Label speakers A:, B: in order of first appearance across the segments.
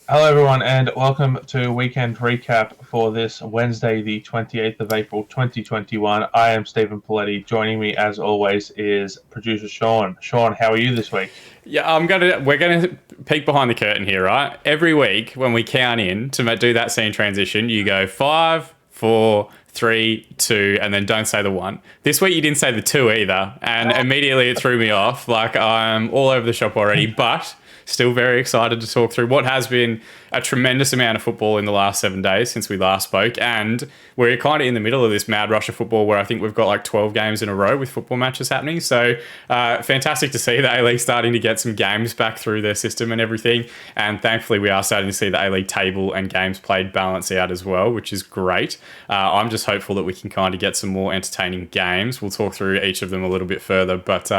A: Hello, everyone, and welcome to Weekend Recap for this Wednesday, the 28th of April, 2021. I am Steven Poletti. Joining me, as always, is producer Shaun. Shaun, how are you this week?
B: Yeah, we're gonna peek behind the curtain here, right? Every week when we count in to do that scene transition, you go five, four, three, two, and then don't say the one. This week you didn't say the two either, and immediately it threw me off. Like I'm all over the shop already, but still very excited to talk through what has been a tremendous amount of football in the last 7 days since we last spoke. And we're kind of in the middle of this mad rush of football where I think we've got like 12 games in a row with football matches happening. So fantastic to see the A-League starting to get some games back through their system and everything. And thankfully we are starting to see the A-League table and games played balance out as well, which is great. I'm just hopeful that we can kind of get some more entertaining games. We'll talk through each of them a little bit further. But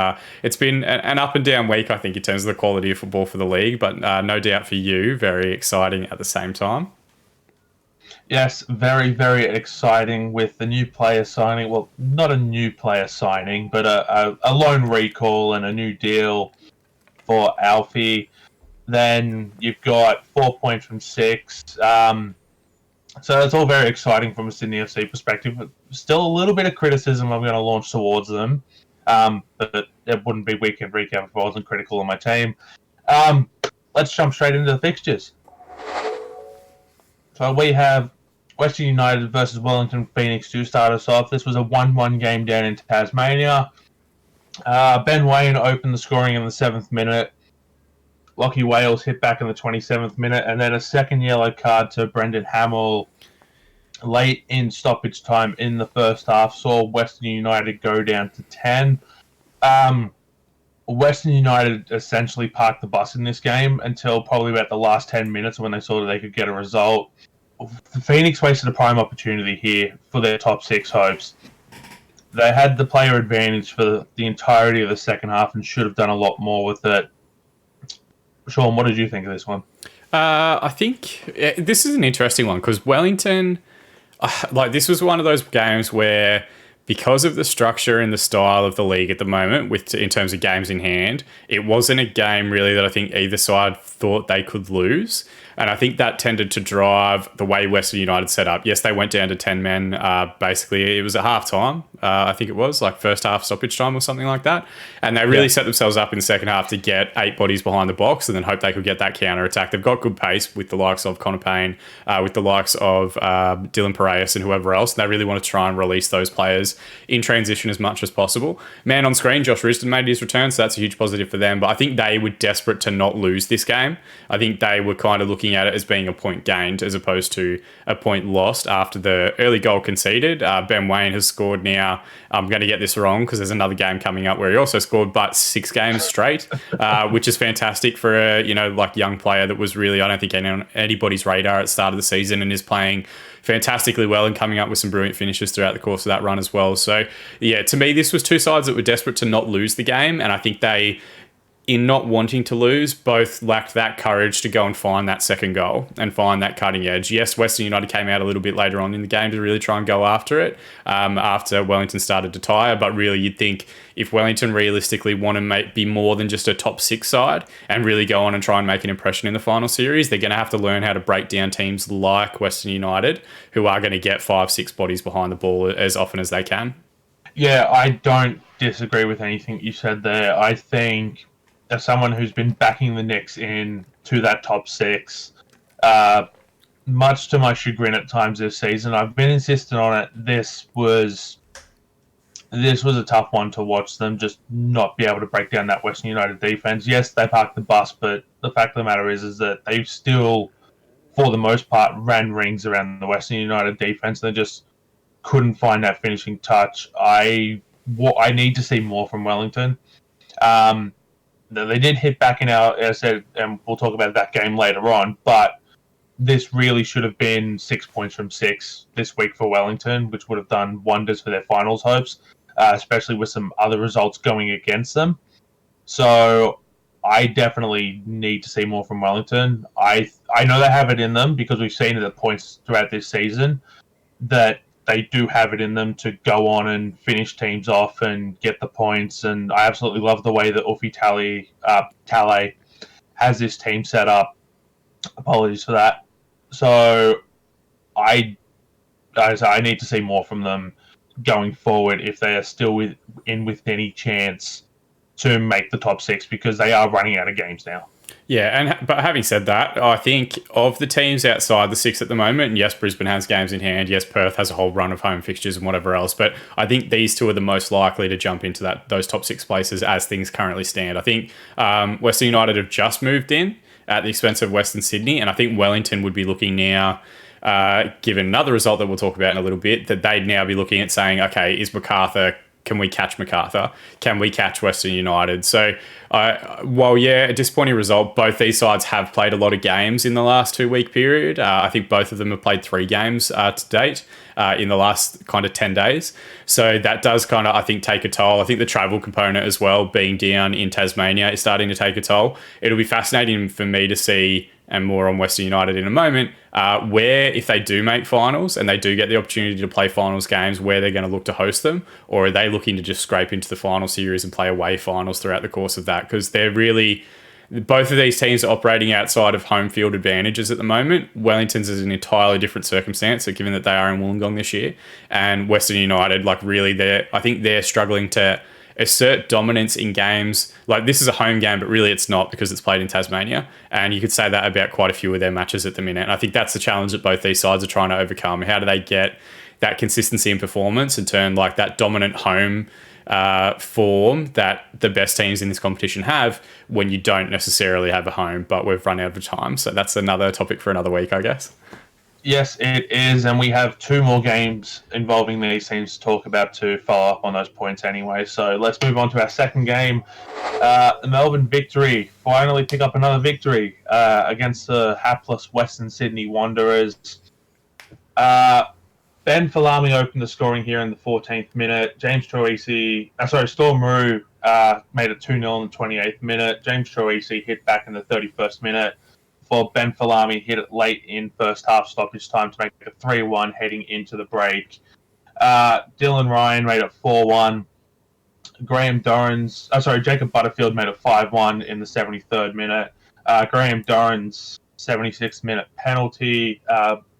B: it's been an up and down week, I think, in terms of the quality of football for the league. But no doubt for you, very exciting at the same time.
A: Yes, very, very exciting with the new player signing. Well, not a new player signing, but a loan recall and a new deal for Alfie. Then you've got 4 points from six. So it's all very exciting from a Sydney FC perspective. But still a little bit of criticism I'm going to launch towards them. But it wouldn't be weekend recap if I wasn't critical of my team. Let's jump straight into the fixtures. So we have Western United versus Wellington Phoenix to start us off. This was a 1-1 game down in Tasmania. Ben Waine opened the scoring in the 7th minute. Lockie Wales hit back in the 27th minute, and then a second yellow card to Brendan Hamill late in stoppage time in the first half saw Western United go down to 10. Western United essentially parked the bus in this game until probably about the last 10 minutes when they saw that they could get a result. The Phoenix wasted a prime opportunity here for their top six hopes. They had the player advantage for the entirety of the second half and should have done a lot more with it. Shaun, what did you think of this one?
B: I think this is an interesting one because Wellington, this was one of those games where, because of the structure and the style of the league at the moment, in terms of games in hand, it wasn't a game really that I think either side thought they could lose. And I think that tended to drive the way Western United set up. Yes, they went down to 10 men. Basically, it was at half time. I think it was like first half stoppage time or something like that. And they really set themselves up in the second half to get 8 bodies behind the box and then hope they could get that counter attack. They've got good pace with the likes of Connor Payne, with the likes of Dylan Piraeus and whoever else. And they really want to try and release those players in transition as much as possible. Man on screen, Josh Risdon made his return, so that's a huge positive for them. But I think they were desperate to not lose this game. I think they were kind of looking at it as being a point gained as opposed to a point lost after the early goal conceded. Ben Waine has scored now. I'm going to get this wrong because there's another game coming up where he also scored, but 6 games straight, which is fantastic for a young player that was really, I don't think, on anybody's radar at the start of the season and is playing fantastically well and coming up with some brilliant finishes throughout the course of that run as well. So yeah, to me, this was two sides that were desperate to not lose the game, and I think they, in not wanting to lose, both lacked that courage to go and find that second goal and find that cutting edge. Yes, Western United came out a little bit later on in the game to really try and go after it after Wellington started to tire. But really, you'd think if Wellington realistically want to be more than just a top 6 side and really go on and try and make an impression in the final series, they're going to have to learn how to break down teams like Western United, who are going to get 5-6 bodies behind the ball as often as they can.
A: Yeah, I don't disagree with anything you said there. I think, as someone who's been backing the Knicks in to that top 6, much to my chagrin at times this season, I've been insistent on it. This was a tough one to watch them just not be able to break down that Western United defense. Yes, they parked the bus, but the fact of the matter is that they still, for the most part, ran rings around the Western United defense. They just couldn't find that finishing touch. I need to see more from Wellington. They did hit back in our, as I said, and we'll talk about that game later on, but this really should have been 6 points from 6 this week for Wellington, which would have done wonders for their finals hopes, especially with some other results going against them. So I definitely need to see more from Wellington. I know they have it in them because we've seen it at points throughout this season that they do have it in them to go on and finish teams off and get the points. And I absolutely love the way that Ufi Tale has this team set up. Apologies for that. So I need to see more from them going forward if they are still with any chance to make the top six, because they are running out of games now.
B: Yeah, but having said that, I think of the teams outside the six at the moment, and yes, Brisbane has games in hand, yes, Perth has a whole run of home fixtures and whatever else, but I think these two are the most likely to jump into those top six places as things currently stand. I think Western United have just moved in at the expense of Western Sydney, and I think Wellington would be looking now, given another result that we'll talk about in a little bit, that they'd now be looking at saying, okay, is Macarthur... Can we catch Macarthur? Can we catch Western United? So, while, a disappointing result, both these sides have played a lot of games in the last 2 week period. I think both of them have played 3 games to date in the last kind of 10 days. So that does kind of, I think, take a toll. I think the travel component as well, being down in Tasmania, is starting to take a toll. It'll be fascinating for me to see, and more on Western United in a moment, where if they do make finals and they do get the opportunity to play finals games, where they're going to look to host them, or are they looking to just scrape into the final series and play away finals throughout the course of that? Because they're really... Both of these teams are operating outside of home field advantages at the moment. Wellington's is an entirely different circumstance, given that they are in Wollongong this year. And Western United, I think they're struggling to assert dominance in games. Like, this is a home game, but really it's not, because it's played in Tasmania. And you could say that about quite a few of their matches at the minute. And I think that's the challenge that both these sides are trying to overcome. How do they get that consistency in performance and turn that dominant home form that the best teams in this competition have when you don't necessarily have a home, but we've run out of time. So that's another topic for another week, I guess.
A: Yes, it is, and we have 2 more games involving these teams to talk about to follow up on those points anyway. So let's move on to our second game. The Melbourne Victory finally pick up another victory against the hapless Western Sydney Wanderers. Ben Falami opened the scoring here in the 14th minute. Storm Rue made it 2-0 in the 28th minute. James Troisi hit back in the 31st minute, before Ben Falami hit it late in first half stoppage time to make it a 3-1 heading into the break. Dylan Ryan made it 4-1. Jacob Butterfield made it 5-1 in the 73rd minute. Graham Dorran's 76th minute penalty,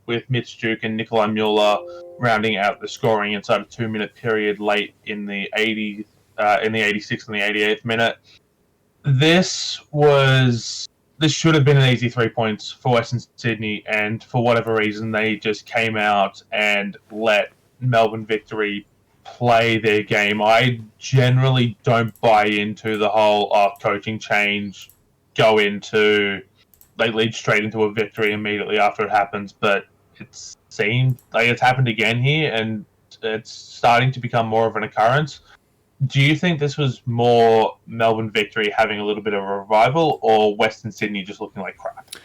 A: with Mitch Duke and Nikolai Mueller rounding out the scoring inside a 2-minute period late in the 86th and the 88th minute. This should have been an easy 3 points for Western Sydney, and for whatever reason, they just came out and let Melbourne Victory play their game. I generally don't buy into the whole coaching change, they lead straight into a victory immediately after it happens, but it seemed like it's happened again here, and it's starting to become more of an occurrence. Do you think this was more Melbourne Victory having a little bit of a revival, or Western Sydney just looking like crap?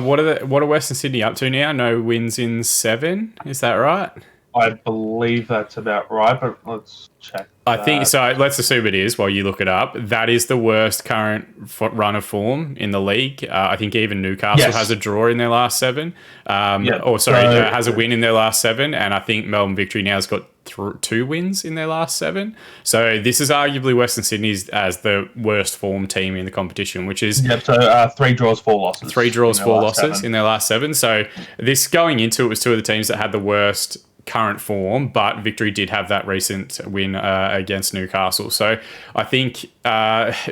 B: What are Western Sydney up to now? No wins in 7, is that right?
A: I believe that's about right, but let's check.
B: I think so. Let's assume it is while you look it up. That is the worst current run of form in the league. I think even Newcastle has a draw in their last 7. Has a win in their last 7. And I think Melbourne Victory now has got 2 wins in their last 7. So this is arguably Western Sydney's as the worst form team in the competition, which is...
A: 3 draws, 4 losses.
B: 3 draws, 4 losses in their last 7. So this, going into it, was 2 of the teams that had the worst current form, but Victory did have that recent win against Newcastle. So I think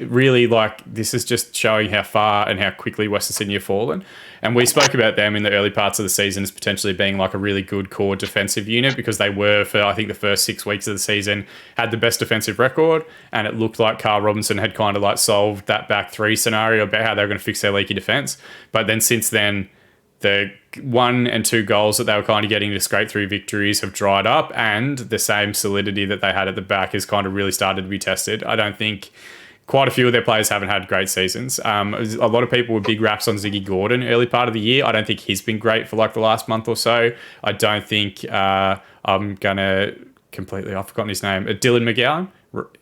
B: really, this is just showing how far and how quickly Western Sydney have fallen. And we spoke about them in the early parts of the season as potentially being a really good core defensive unit, because they were, for I think the first 6 weeks of the season, had the best defensive record, and it looked like Carl Robinson had kind of solved that back 3 scenario about how they were going to fix their leaky defence. But then since then, the 1 and 2 goals that they were kind of getting to scrape through victories have dried up, and the same solidity that they had at the back has kind of really started to be tested. I don't think... Quite a few of their players haven't had great seasons. A lot of people were big raps on Ziggy Gordon early part of the year. I don't think he's been great for the last month or so. I don't think I'm going to completely... I've forgotten his name. Dylan McGowan?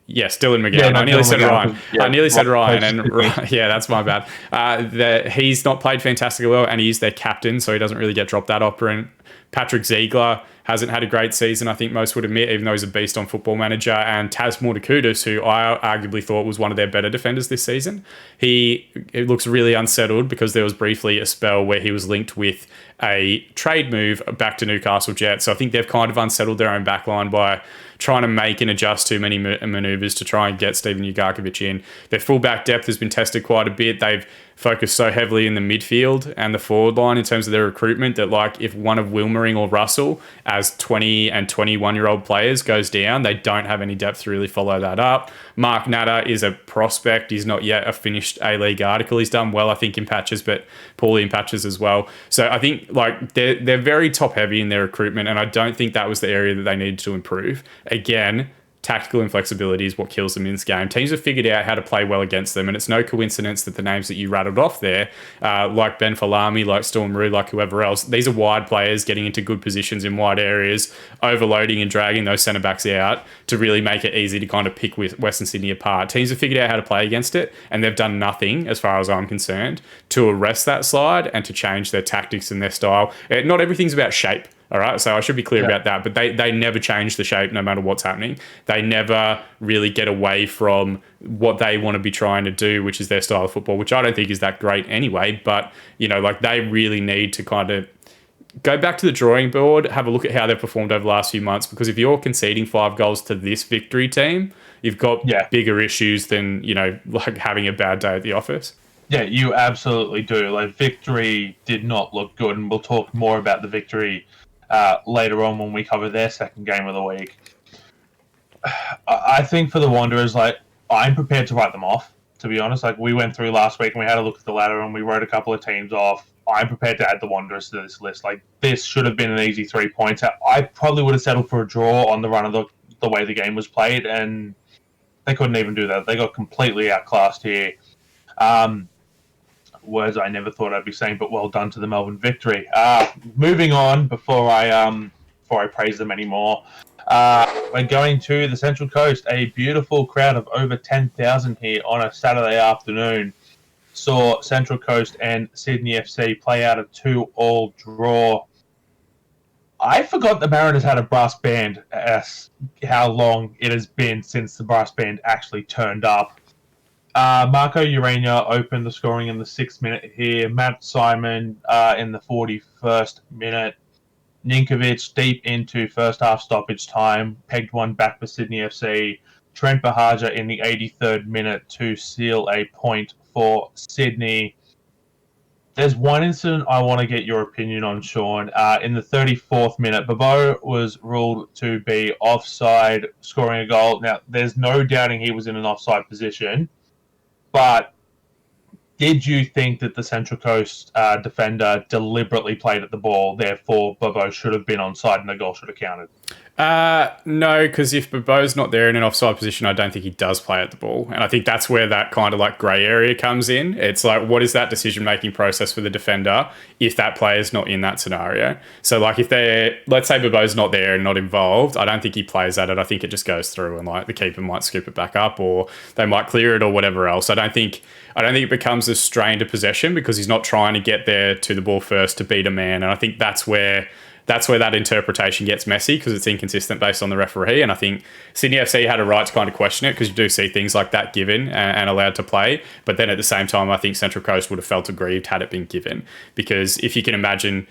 B: Yes, Dylan McGowan. I nearly said Ryan. I nearly said Ryan, and yeah, that's my bad. He's not played fantastically well, and he's their captain, so he doesn't really get dropped that often. Patrick Ziegler hasn't had a great season, I think most would admit, even though he's a beast on Football Manager. And Taz Mordekudus, who I arguably thought was one of their better defenders this season, it looks really unsettled because there was briefly a spell where he was linked with a trade move back to Newcastle Jets. So I think they've kind of unsettled their own backline by trying to make and adjust too many manoeuvres to try and get Steven Ugarkovic in. Their fullback depth has been tested quite a bit. They've focused so heavily in the midfield and the forward line in terms of their recruitment that, like, if one of Wilmering or Russell as 20 and 21-year-old players goes down, they don't have any depth to really follow that up. Mark Natter is a prospect. He's not yet a finished A-League article. He's done well, I think, in patches, but poorly in patches as well. So I think, like, they're very top-heavy in their recruitment, and I don't think that was the area that they needed to improve. Again, tactical inflexibility is what kills them in this game. Teams have figured out how to play well against them, and it's no coincidence that the names that you rattled off there, like Ben Falami, like Storm Roux, like whoever else, these are wide players getting into good positions in wide areas, overloading and dragging those centre-backs out to really make it easy to kind of pick Western Sydney apart. Teams have figured out how to play against it, and they've done nothing, as far as I'm concerned, to arrest that slide and to change their tactics and their style. Not everything's about shape. All right, so I should be clear about that. But they never change the shape no matter what's happening. They never really get away from what they want to be trying to do, which is their style of football, which I don't think is that great anyway. But, you know, like, they really need to kind of go back to the drawing board, have a look at how they've performed over the last few months, because if you're conceding 5 goals to this Victory team, you've got bigger issues than, you know, like having a bad day at the office.
A: Yeah, you absolutely do. Like, Victory did not look good, and we'll talk more about the Victory later on when we cover their second game of the week. I think for the Wanderers, like, I'm prepared to write them off, to be honest. Like, we went through last week and we had a look at the ladder and we wrote a couple of teams off. I'm prepared to add the Wanderers to this list. Like, this should have been an easy 3 points. I probably would have settled for a draw on the run of the way the game was played, and they couldn't even do that. They got completely outclassed here. Words I never thought I'd be saying, but well done to the Melbourne Victory. Moving on, before I praise them anymore, we're going to the Central Coast. A beautiful crowd of over 10,000 here on a Saturday afternoon saw Central Coast and Sydney FC play out a 2-2 draw. I forgot the Mariners had a brass band, as how long it has been since the brass band actually turned up. Marco Urania opened the scoring in the 6th minute here. Matt Simon in the 41st minute. Ninkovic deep into first half stoppage time. Pegged one back for Sydney FC. Trent Bahaja in the 83rd minute to seal a point for Sydney. There's one incident I want to get your opinion on, Shaun. In the 34th minute, Bobo was ruled to be offside, scoring a goal. Now, there's no doubting he was in an offside position. But did you think that the Central Coast defender deliberately played at the ball, therefore Bobo should have been onside and the goal should have counted?
B: No, because if Bobo's not there in an offside position, I don't think he does play at the ball. And I think that's where that kind of like grey area comes in. It's like, what is that decision-making process for the defender if that player's not in that scenario? So like if let's say Bobo's not there and not involved, I don't think he plays at it. I think it just goes through and like the keeper might scoop it back up or they might clear it or whatever else. I don't think it becomes as strained a possession because he's not trying to get there to the ball first to beat a man. And I think that's where that interpretation gets messy because it's inconsistent based on the referee. And I think Sydney FC had a right to kind of question it because you do see things like that given and allowed to play. But then at the same time, I think Central Coast would have felt aggrieved had it been given. Because if you can imagine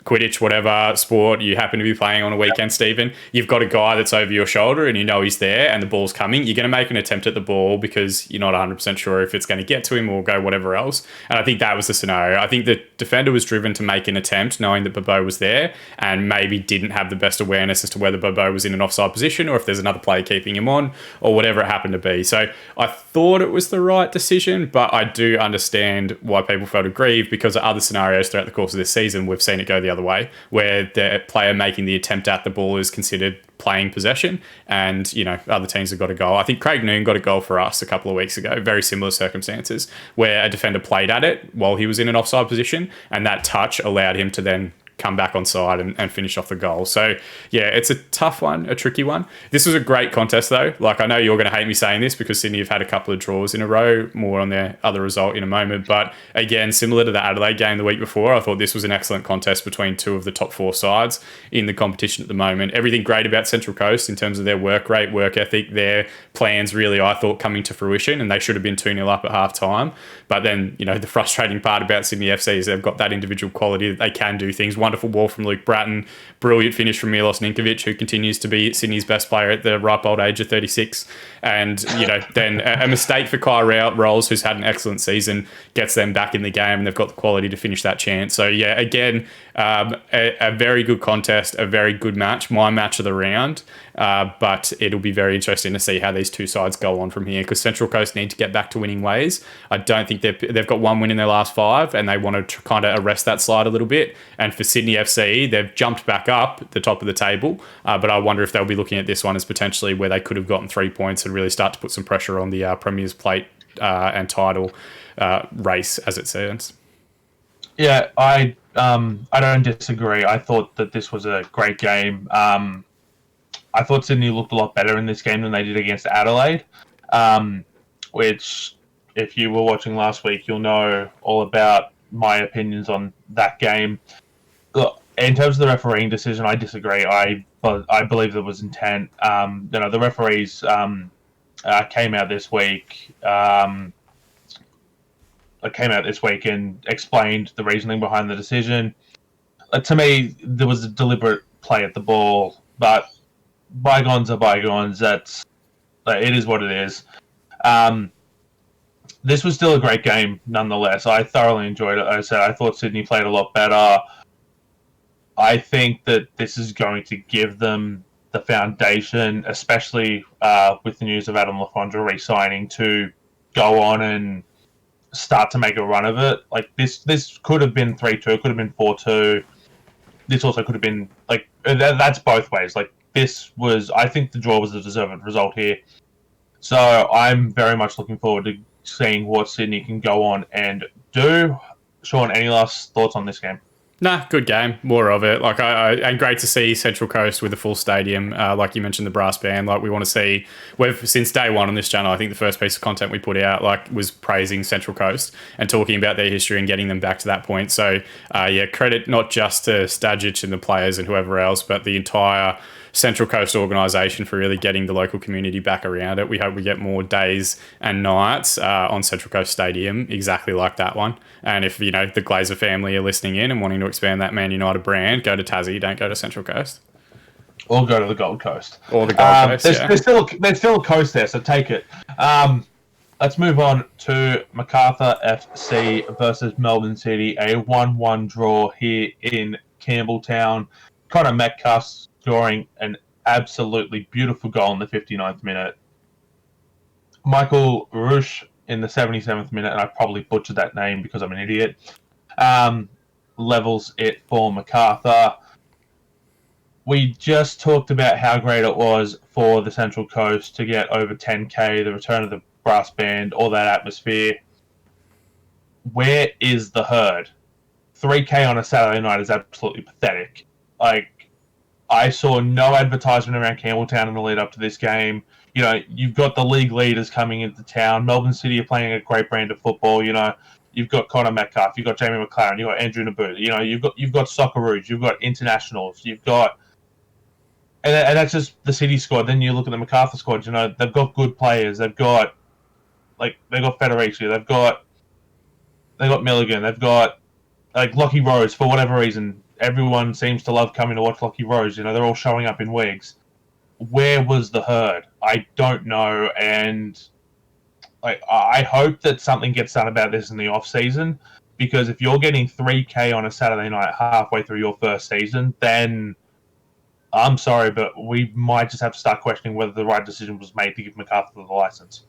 B: Quidditch, whatever sport you happen to be playing on a weekend, Stephen, you've got a guy that's over your shoulder and you know he's there and the ball's coming, you're going to make an attempt at the ball because you're not 100% sure if it's going to get to him or go whatever else. And I think that was the scenario. I think the defender was driven to make an attempt knowing that Bobo was there and maybe didn't have the best awareness as to whether Bobo was in an offside position or if there's another player keeping him on or whatever it happened to be. So I thought it was the right decision, but I do understand why people felt aggrieved because of other scenarios throughout the course of this season we've seen it go the other way, where the player making the attempt at the ball is considered playing possession and, you know, other teams have got a goal. I think Craig Noon got a goal for us a couple of weeks ago, very similar circumstances, where a defender played at it while he was in an offside position and that touch allowed him to then come back on side and finish off the goal. So, yeah, it's a tough one, a tricky one. This was a great contest, though. Like, I know you're going to hate me saying this because Sydney have had a couple of draws in a row, more on their other result in a moment. But, again, similar to the Adelaide game the week before, I thought this was an excellent contest between two of the top four sides in the competition at the moment. Everything great about Central Coast in terms of their work rate, work ethic, their plans really, I thought, coming to fruition, and they should have been 2-0 up at half time. But then, you know, the frustrating part about Sydney FC is they've got that individual quality that they can do things. Wonderful ball from Luke Bratton, brilliant finish from Milos Ninkovic, who continues to be Sydney's best player at the ripe old age of 36. And, you know, then a mistake for Kai Rolls, who's had an excellent season, gets them back in the game, and they've got the quality to finish that chance. So, yeah, again, a very good contest, a very good match, my match of the round. But it'll be very interesting to see how these two sides go on from here, because Central Coast need to get back to winning ways. I don't think they've got one win in their last 5, and they want to kind of arrest that slide a little bit. And for Sydney FC, they've jumped back up the top of the table, but I wonder if they'll be looking at this one as potentially where they could have gotten 3 points and really start to put some pressure on the Premier's plate and title race as it stands.
A: Yeah, I don't disagree. I thought that this was a great game. I thought Sydney looked a lot better in this game than they did against Adelaide, which, if you were watching last week, you'll know all about my opinions on that game. Look, in terms of the refereeing decision, I disagree. I believe there was intent. The referees came out this week. Came out this week and explained the reasoning behind the decision. To me, there was a deliberate play at the ball, but bygones are bygones. It is what it is. This was still a great game, nonetheless. I thoroughly enjoyed it. As I said, I thought Sydney played a lot better. I think that this is going to give them the foundation, especially with the news of Adam Lafondra re-signing, to go on and start to make a run of it. Like, this could have been 3-2, could have been 4-2. This also could have been, like, that's both ways. Like, I think the draw was a deserved result here. So I'm very much looking forward to seeing what Sydney can go on and do. Shaun, any last thoughts on this game?
B: Nah, good game. More of it. Like, and great to see Central Coast with a full stadium. Like you mentioned, the brass band. Like, we want to see. Since day one on this channel, I think the first piece of content we put out was praising Central Coast and talking about their history and getting them back to that point. So, credit not just to Stajic and the players and whoever else, but the entire Central Coast organisation for really getting the local community back around it. We hope we get more days and nights on Central Coast Stadium exactly like that one. And if, the Glazer family are listening in and wanting to expand that Man United brand, go to Tassie, don't go to Central Coast.
A: Or go to the Gold Coast.
B: Or the Gold Coast,
A: there's still a coast there, so take it. Let's move on to Macarthur FC versus Melbourne City, a 1-1 draw here in Campbelltown. Connor Metcalf scoring an absolutely beautiful goal in the 59th minute. Michael Rush in the 77th minute, and I probably butchered that name because I'm an idiot, levels it for Macarthur. We just talked about how great it was for the Central Coast to get over 10K, the return of the brass band, all that atmosphere. Where is the herd? 3K on a Saturday night is absolutely pathetic. Like, I saw no advertisement around Campbelltown in the lead up to this game. You've got the league leaders coming into town. Melbourne City are playing a great brand of football. You've got Connor Metcalf, you've got Jamie McLaren, you've got Andrew Naboot. You've got Socceroos, you've got internationals, you've got, and that's just the City squad. Then you look at the Macarthur squad. They've got good players. They've got Federici. They've got Milligan. They've got Lockie Rose. For whatever reason, everyone seems to love coming to watch Lockie Rose. They're all showing up in wigs. Where was the herd? I don't know, and I hope that something gets done about this in the off season, because if you're getting 3K on a Saturday night halfway through your first season, then I'm sorry, but we might just have to start questioning whether the right decision was made to give Macarthur the license.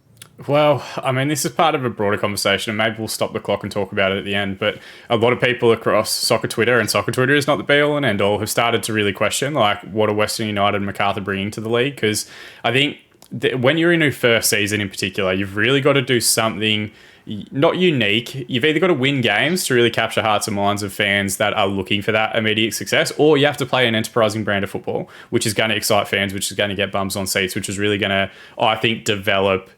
B: Well, I mean, this is part of a broader conversation, and maybe we'll stop the clock and talk about it at the end, but a lot of people across soccer Twitter, and soccer Twitter is not the be-all and end-all, have started to really question, what are Western United and Macarthur bringing to the league? Because I think when you're in your first season in particular, you've really got to do something not unique. You've either got to win games to really capture hearts and minds of fans that are looking for that immediate success, or you have to play an enterprising brand of football, which is going to excite fans, which is going to get bums on seats, which is really going to, I think, develop.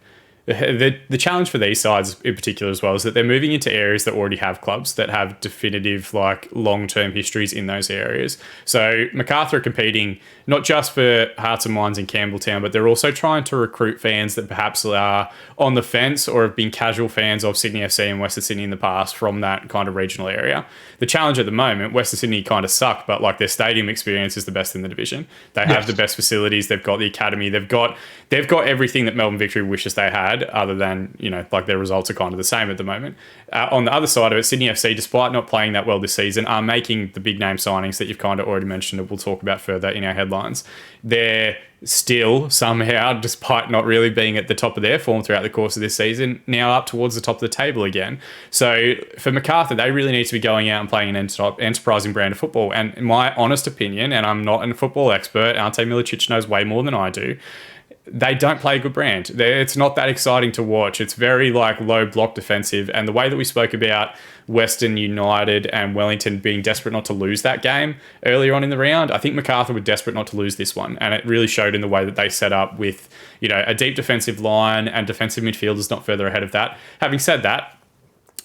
B: The challenge for these sides in particular as well is that they're moving into areas that already have clubs that have definitive, like, long-term histories in those areas. So Macarthur are competing not just for hearts and minds in Campbelltown, but they're also trying to recruit fans that perhaps are on the fence or have been casual fans of Sydney FC and Western Sydney in the past from that kind of regional area. The challenge at the moment, Western Sydney kind of suck, but like their stadium experience is the best in the division. They have the best facilities. They've got the academy. They've got everything that Melbourne Victory wishes they had, other than, you know, like their results are kind of the same at the moment. On the other side of it, Sydney FC, despite not playing that well this season, are making the big name signings that you've kind of already mentioned that we'll talk about further in our headlines. They're still somehow, despite not really being at the top of their form throughout the course of this season, now up towards the top of the table again. So for Macarthur, they really need to be going out and playing an enterprising brand of football. And in my honest opinion, and I'm not a football expert, Ante Milicic knows way more than I do, they don't play a good brand. It's not that exciting to watch. It's very like low block defensive. And the way that we spoke about Western United and Wellington being desperate not to lose that game earlier on in the round, I think Macarthur were desperate not to lose this one. And it really showed in the way that they set up with, you know, a deep defensive line and defensive midfielders not further ahead of that. Having said that,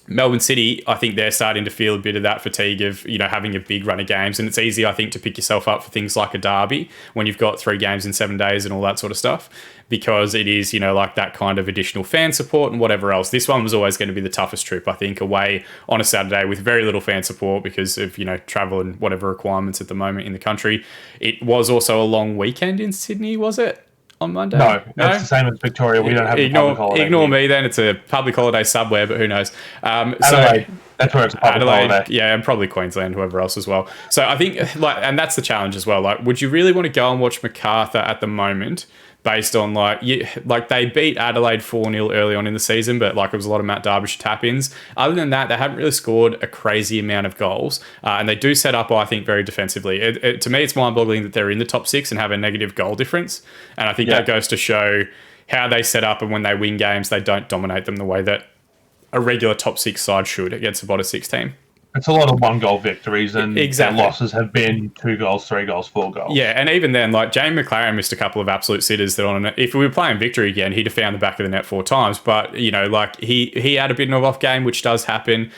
B: Melbourne City, I think they're starting to feel a bit of that fatigue of, you know, having a big run of games. And it's easy, I think, to pick yourself up for things like a derby when you've got 3 games in 7 days and all that sort of stuff, because it is, you know, like that kind of additional fan support and whatever else. This one was always going to be the toughest trip, I think, away on a Saturday with very little fan support because of, you know, travel and whatever requirements at the moment in the country. It was also a long weekend in Sydney, was it? On Monday?
A: No, it's the same as Victoria. We don't have a public holiday.
B: Ignore me then. It's a public holiday somewhere, but who knows?
A: Adelaide. That's where it's a public holiday.
B: Yeah, and probably Queensland, whoever else as well. So I think, like, and that's the challenge as well. Like, would you really want to go and watch Macarthur at the moment based on, like, they beat Adelaide 4-0 early on in the season, but, like, it was a lot of Matt Derbyshire tap-ins. Other than that, they haven't really scored a crazy amount of goals, and they do set up, I think, very defensively. To me, it's mind-boggling that they're in the top 6 and have a negative goal difference, and I think that goes to show how they set up, and when they win games, they don't dominate them the way that a regular top 6 side should against a bottom 6 team.
A: It's a lot of 1-goal victories, and their losses have been 2 goals, 3 goals, 4 goals.
B: Yeah, and even then, like, Jamie McLaren missed a couple of absolute sitters that on if we were playing Victory again, he'd have found the back of the net 4 times. But, you know, like, he had a bit of an off game, which does happen.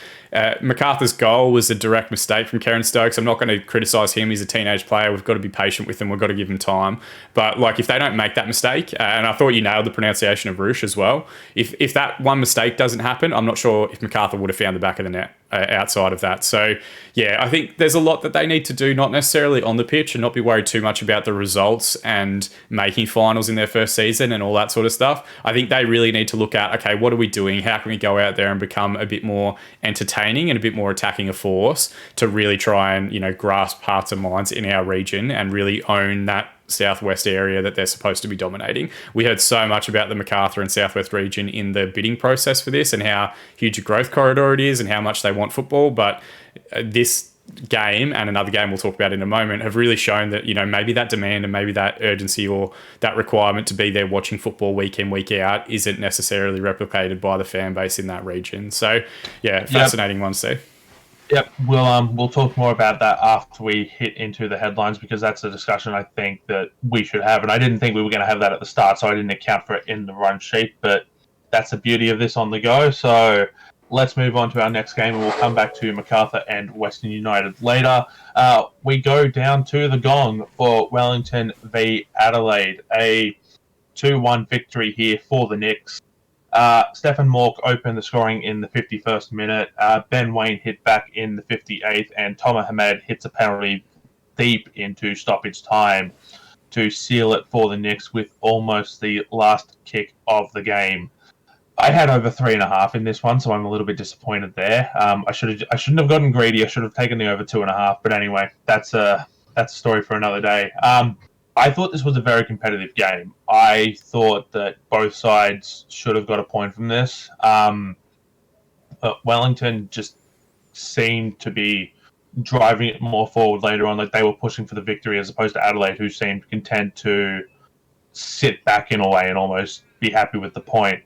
B: Macarthur's goal was a direct mistake from Kieran Stokes. I'm not going to criticise him. He's a teenage player. We've got to be patient with him. We've got to give him time. But, like, if they don't make that mistake, and I thought you nailed the pronunciation of Roosh as well, if that one mistake doesn't happen, I'm not sure if Macarthur would have found the back of the net outside of that. So, yeah, I think there's a lot that they need to do, not necessarily on the pitch, and not be worried too much about the results and making finals in their first season and all that sort of stuff. I think they really need to look at, okay, what are we doing? How can we go out there and become a bit more entertaining and a bit more attacking a force to really try and, you know, grasp hearts and minds in our region and really own that southwest area that they're supposed to be dominating. We heard so much about the Macarthur and southwest region in the bidding process for this and how huge a growth corridor it is and how much they want football, but this game and another game we'll talk about in a moment have really shown that, you know, maybe that demand and maybe that urgency or that requirement to be there watching football week in, week out isn't necessarily replicated by the fan base in that region. So, yeah, fascinating one, Steve.
A: Yep, we'll talk more about that after we hit into the headlines, because that's a discussion I think that we should have. And I didn't think we were going to have that at the start, so I didn't account for it in the run sheet. But that's the beauty of this on the go. So let's move on to our next game, and we'll come back to Macarthur and Western United later. We go down to the gong for Wellington v Adelaide, a 2-1 victory here for the Knicks. Stefan Mork opened the scoring in the 51st minute. Ben Waine hit back in the 58th, and Tomer Hamed hits a penalty deep into stoppage time to seal it for the Knicks with almost the last kick of the game. I had over 3.5 in this one, so I'm a little bit disappointed there. I shouldn't have gotten greedy. I should have taken the over 2.5. But anyway, that's a story for another day. I thought this was a very competitive game. I thought that both sides should have got a point from this. But Wellington just seemed to be driving it more forward later on. Like they were pushing for the victory, as opposed to Adelaide, who seemed content to sit back in a way and almost be happy with the point.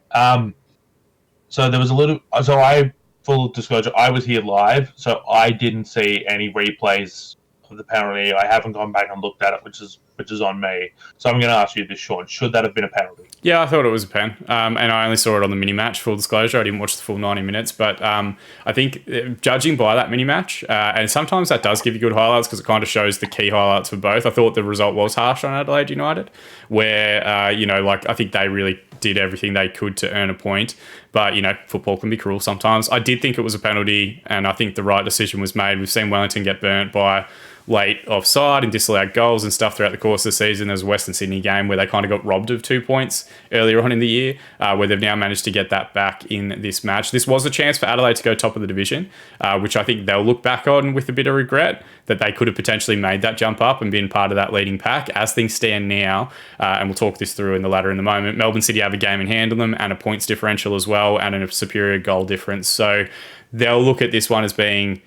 A: So there was a little. So full disclosure, I was here live, so I didn't see any replays of the penalty. I haven't gone back and looked at it, which is on me. So I'm going to ask you this, Sean. Should that have been a penalty?
B: Yeah, I thought it was a pen, and I only saw it on the mini match. Full disclosure, I didn't watch the full 90 minutes, but I think judging by that mini match, and sometimes that does give you good highlights because it kind of shows the key highlights for both. I thought the result was harsh on Adelaide United, where I think they really did everything they could to earn a point. But, football can be cruel sometimes. I did think it was a penalty, and I think the right decision was made. We've seen Wellington get burnt by late offside and disallowed goals and stuff throughout the course of the season. There's a Western Sydney game where they kind of got robbed of 2 points earlier on in the year, where they've now managed to get that back in this match. This was a chance for Adelaide to go top of the division, which I think they'll look back on with a bit of regret, that they could have potentially made that jump up and been part of that leading pack. As things stand now, and we'll talk this through in the ladder in a moment, Melbourne City have a game in hand on them and a points differential as well and a superior goal difference. So they'll look at this one as being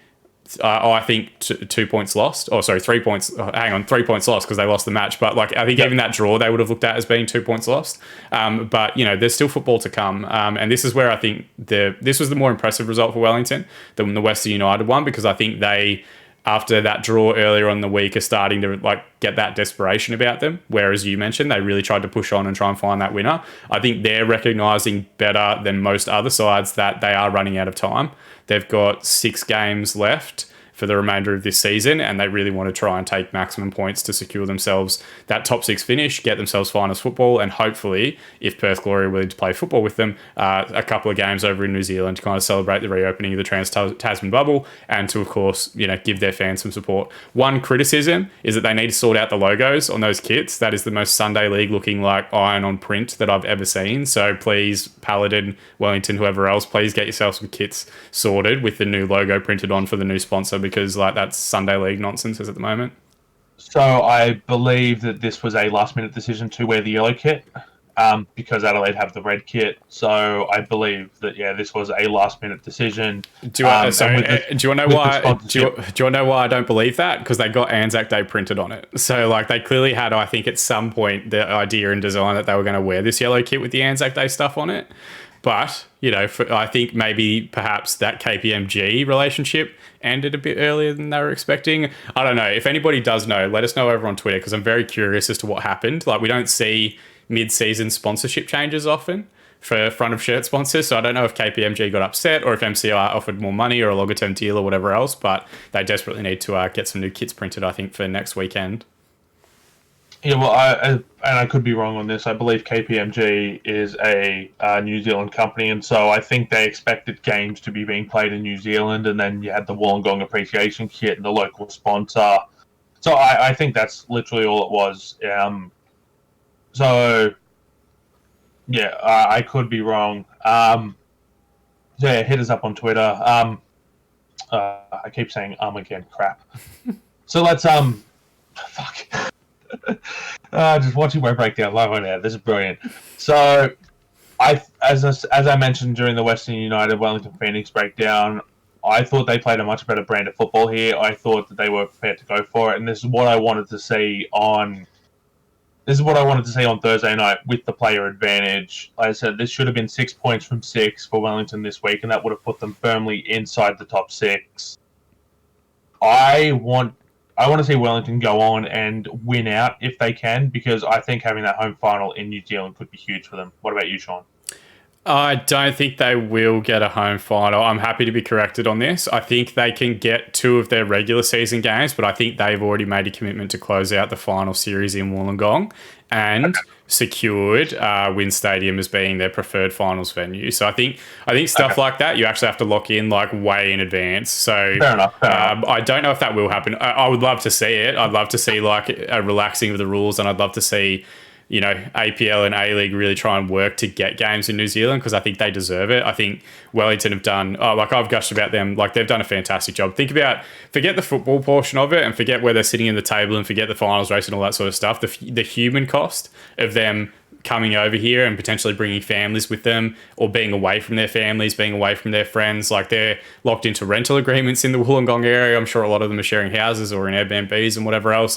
B: I think 2 points lost. Oh, sorry, 3 points. Hang on, 3 points lost because they lost the match. But I think even that draw they would have looked at as being 2 points lost. But there's still football to come. And this is where I think this was the more impressive result for Wellington than the Western United one, because I think they, after that draw earlier on in the week, are starting to get that desperation about them. Whereas you mentioned they really tried to push on and try and find that winner. I think they're recognising better than most other sides that they are running out of time. They've got 6 games left for the remainder of this season, and they really want to try and take maximum points to secure themselves that top 6 finish, get themselves finals football, and hopefully, if Perth Glory are willing to play football with them, a couple of games over in New Zealand to kind of celebrate the reopening of the Trans-Tasman bubble, and to, of course, give their fans some support. One criticism is that they need to sort out the logos on those kits. That is the most Sunday League looking like iron on print that I've ever seen. So please, Paladin, Wellington, whoever else, please get yourself some kits sorted with the new logo printed on for the new sponsor, because that's Sunday League nonsense at the moment.
A: So I believe that this was a last-minute decision to wear the yellow kit, because Adelaide have the red kit. So I believe that this was a last-minute decision.
B: Do you want to know why? Do you want to know why I don't believe that? Because they got Anzac Day printed on it. So they clearly had, I think, at some point the idea and design that they were going to wear this yellow kit with the Anzac Day stuff on it. But, I think perhaps that KPMG relationship ended a bit earlier than they were expecting. I don't know. If anybody does know, let us know over on Twitter, because I'm very curious as to what happened. We don't see mid-season sponsorship changes often for front of shirt sponsors. So I don't know if KPMG got upset or if MCI offered more money or a longer-term deal or whatever else. But they desperately need to get some new kits printed, I think, for next weekend.
A: Yeah, well, I could be wrong on this. I believe KPMG is a New Zealand company, and so I think they expected games to be being played in New Zealand, and then you had the Wollongong Appreciation Kit and the local sponsor. So I think that's literally all it was. I could be wrong. Hit us up on Twitter. I keep saying again, crap. So let's fuck. Just watching my breakdown live on air. This is brilliant. So, as I mentioned during the Western United Wellington Phoenix breakdown, I thought they played a much better brand of football here. I thought that they were prepared to go for it, and this is what I wanted to see on Thursday night with the player advantage. Like I said, this should have been 6 points from 6 for Wellington this week, and that would have put them firmly inside the top 6. I want to see Wellington go on and win out if they can, because I think having that home final in New Zealand could be huge for them. What about you, Sean?
B: I don't think they will get a home final. I'm happy to be corrected on this. I think they can get 2 of their regular season games, but I think they've already made a commitment to close out the final series in Wollongong and secured WIN Stadium as being their preferred finals venue. So I think stuff like that you actually have to lock in way in advance. So
A: fair enough.
B: I don't know if that will happen. I would love to see it. I'd love to see a relaxing of the rules, and I'd love to see APL and A-League really try and work to get games in New Zealand, because I think they deserve it. I think Wellington have done, I've gushed about them, they've done a fantastic job. Forget the football portion of it and forget where they're sitting in the table and forget the finals race and all that sort of stuff. The human cost of them coming over here and potentially bringing families with them, or being away from their families, being away from their friends. They're locked into rental agreements in the Wollongong area. I'm sure a lot of them are sharing houses or in Airbnbs and whatever else.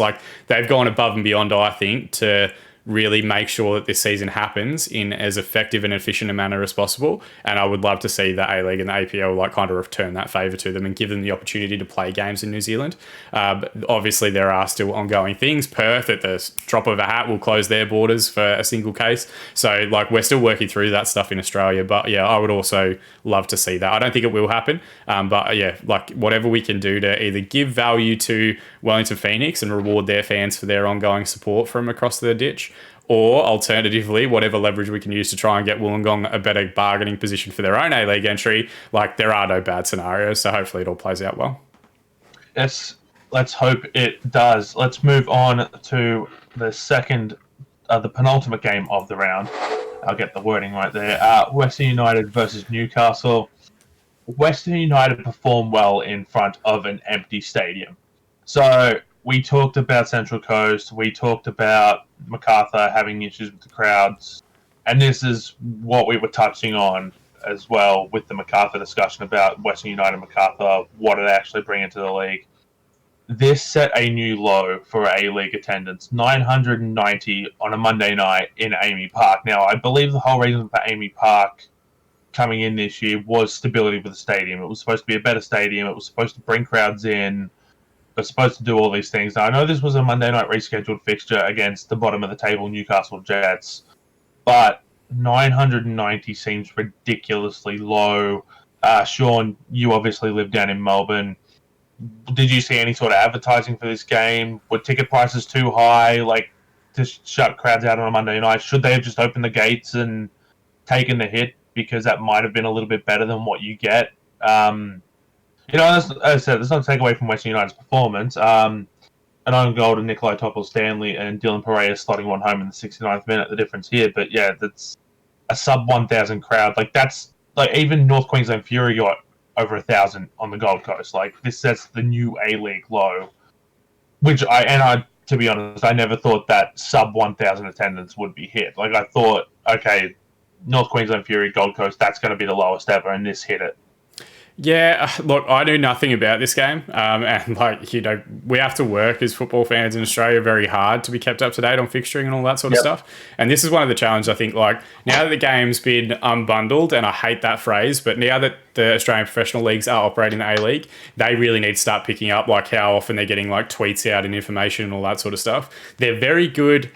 B: They've gone above and beyond, I think, to really make sure that this season happens in as effective and efficient a manner as possible. And I would love to see the A-League and the APL like kind of return that favour to them and give them the opportunity to play games in New Zealand. But obviously, there are still ongoing things. Perth, at the drop of a hat, will close their borders for a single case. So, like, we're still working through that stuff in Australia. But yeah, I would also love to see that. I don't think it will happen. But yeah, like, whatever we can do to either give value to Wellington Phoenix and reward their fans for their ongoing support from across the ditch, or alternatively, whatever leverage we can use to try and get Wollongong a better bargaining position for their own A-League entry. Like, there are no bad scenarios, so hopefully it all plays out well.
A: Yes, let's hope it does. Let's move on to the penultimate game of the round. I'll get the wording right there. Western United versus Newcastle. Western United performed well in front of an empty stadium. So we talked about Central Coast. We talked about Macarthur having issues with the crowds. And this is what we were touching on as well with the Macarthur discussion about Western United and Macarthur, what did they actually bring into the league. This set a new low for A-League attendance, 990 on a Monday night in Amy Park. Now, I believe the whole reason for Amy Park coming in this year was stability with the stadium. It was supposed to be a better stadium. It was supposed to bring crowds in. It was supposed to do all these things. Now, I know this was a Monday night rescheduled fixture against the bottom of the table Newcastle Jets, but 990 seems ridiculously low. Shaun, you obviously live down in Melbourne. Did you see any sort of advertising for this game? Were ticket prices too high, like, to shut crowds out on a Monday night? Should they have just opened the gates and taken the hit, because that might have been a little bit better than what you get? As I said, there's not to take away from Western United's performance. An own goal to Nikolai Topol-Stanley and Dylan Pereira slotting one home in the 69th minute, the difference here. But yeah, that's a sub 1,000 crowd. Like, that's like, even North Queensland Fury got over 1,000 on the Gold Coast. Like, this sets the new A-League low, which to be honest, I never thought that sub 1,000 attendance would be hit. Like, I thought, okay, North Queensland Fury, Gold Coast, that's going to be the lowest ever, and this hit it.
B: Yeah, look, I knew nothing about this game, and we have to work as football fans in Australia very hard to be kept up to date on fixturing and all that sort of stuff. And this is one of the challenges, I think, like, now that the game's been unbundled, and I hate that phrase, but now that the Australian professional leagues are operating the A-League, they really need to start picking up, like, how often they're getting, like, tweets out and information and all that sort of stuff. They're very good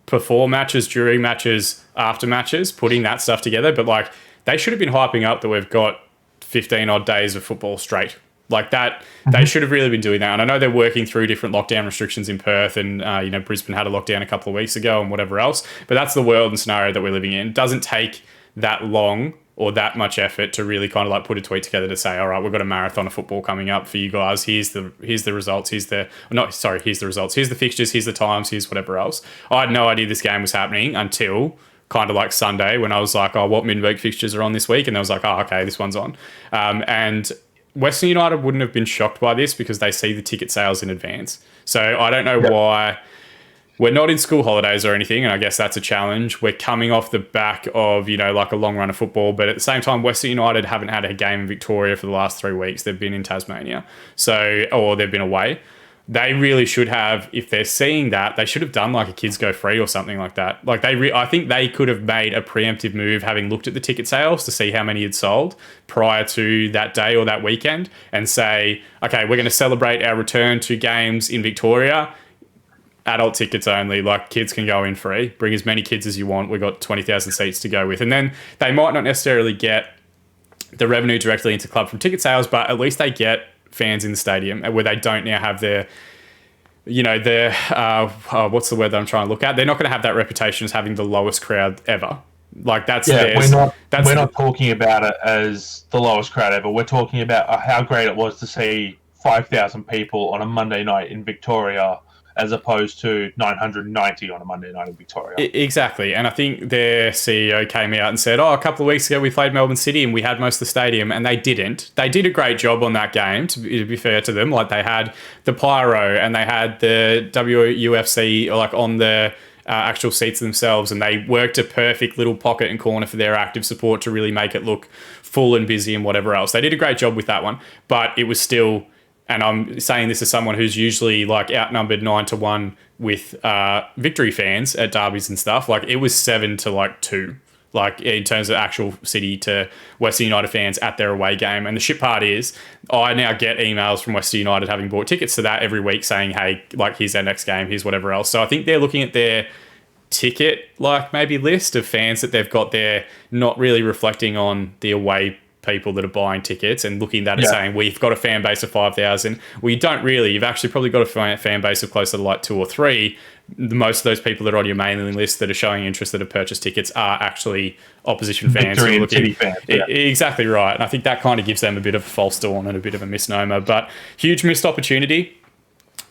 B: before matches, during matches, after matches, putting that stuff together, but, like, they should have been hyping up that we've got 15 odd days of football straight like that. They should have really been doing that. And I know they're working through different lockdown restrictions in Perth, and Brisbane had a lockdown a couple of weeks ago and whatever else, but that's the world and scenario that we're living in. It doesn't take that long or that much effort to really kind of like put a tweet together to say, all right, we've got a marathon of football coming up for you guys. Here's the results. Here's the results. Here's the fixtures. Here's the times. Here's whatever else. I had no idea this game was happening until kind of like Sunday, when I was like, oh, what midweek fixtures are on this week? And I was like, oh, okay, this one's on. And Western United wouldn't have been shocked by this because they see the ticket sales in advance. So I don't know why. We're not in school holidays or anything, and I guess that's a challenge. We're coming off the back of, like a long run of football, but at the same time, Western United haven't had a game in Victoria for the last 3 weeks. They've been in Tasmania, or they've been away. They really should have, if they're seeing that, they should have done like a Kids Go Free or something like that. Like I think they could have made a preemptive move, having looked at the ticket sales to see how many had sold prior to that day or that weekend, and say, okay, we're going to celebrate our return to games in Victoria. Adult tickets only, like kids can go in free. Bring as many kids as you want. We've got 20,000 seats to go with. And then they might not necessarily get the revenue directly into club from ticket sales, but at least they get fans in the stadium where they don't now have their, what's the word that I'm trying to look at? They're not going to have that reputation as having the lowest crowd ever. Like that's theirs.
A: We're not talking about it as the lowest crowd ever. We're talking about how great it was to see 5,000 people on a Monday night in Victoria, as opposed to 990 on a Monday night in Victoria.
B: Exactly. And I think their CEO came out and said, a couple of weeks ago we played Melbourne City and we had most of the stadium, and they didn't. They did a great job on that game, to be fair to them. Like, they had the pyro and they had the WUFC like on the actual seats themselves, and they worked a perfect little pocket and corner for their active support to really make it look full and busy and whatever else. They did a great job with that one, but it was still and I'm saying this as someone who's usually like outnumbered 9-1 with Victory fans at derbies and stuff. Like it was 7-2. Like in terms of actual City to Western United fans at their away game. And the shit part is I now get emails from Western United having bought tickets to that every week saying, hey, like here's their next game, here's whatever else. So I think they're looking at their ticket, like maybe list of fans that they've got there, not really reflecting on the away people that are buying tickets and looking at that and saying, we've got a fan base of 5,000. Well, you don't really. You've actually probably got a fan base of closer to like 2 or 3. Most of those people that are on your mailing list that are showing interest that have purchased tickets are actually opposition fans.
A: Victory and City fans. Yeah.
B: Exactly right. And I think that kind of gives them a bit of a false dawn and a bit of a misnomer. But huge missed opportunity.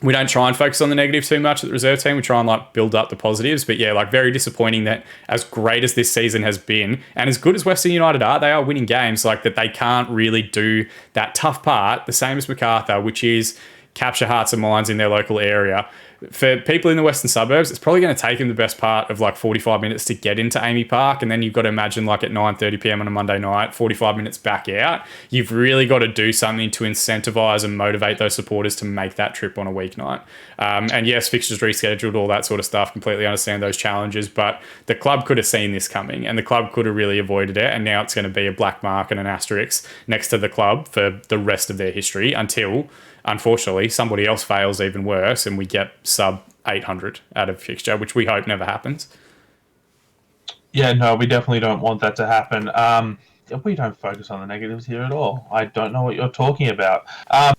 B: We don't try and focus on the negative too much at the reserve team. We try and like build up the positives. But yeah, like very disappointing that as great as this season has been and as good as Western United are, they are winning games, like that they can't really do that tough part, the same as Macarthur, which is capture hearts and minds in their local area. For people in the western suburbs, it's probably going to take them the best part of like 45 minutes to get into Amy Park. And then you've got to imagine like at 9:30 p.m. on a Monday night, 45 minutes back out. You've really got to do something to incentivize and motivate those supporters to make that trip on a weeknight. And yes, fixtures rescheduled, all that sort of stuff. Completely understand those challenges. But the club could have seen this coming and the club could have really avoided it. And now it's going to be a black mark and an asterisk next to the club for the rest of their history until, unfortunately, somebody else fails even worse and we get sub 800 out of fixture, which we hope never happens.
A: Yeah, no, we definitely don't want that to happen. We don't focus on the negatives here at all. I don't know what you're talking about. I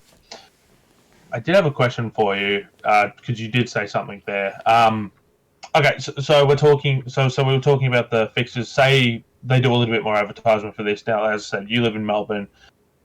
A: did have a question for you because you did say something there. Okay, so we're talking. So we were talking about the fixtures. Say they do a little bit more advertisement for this. Now, as I said, you live in Melbourne.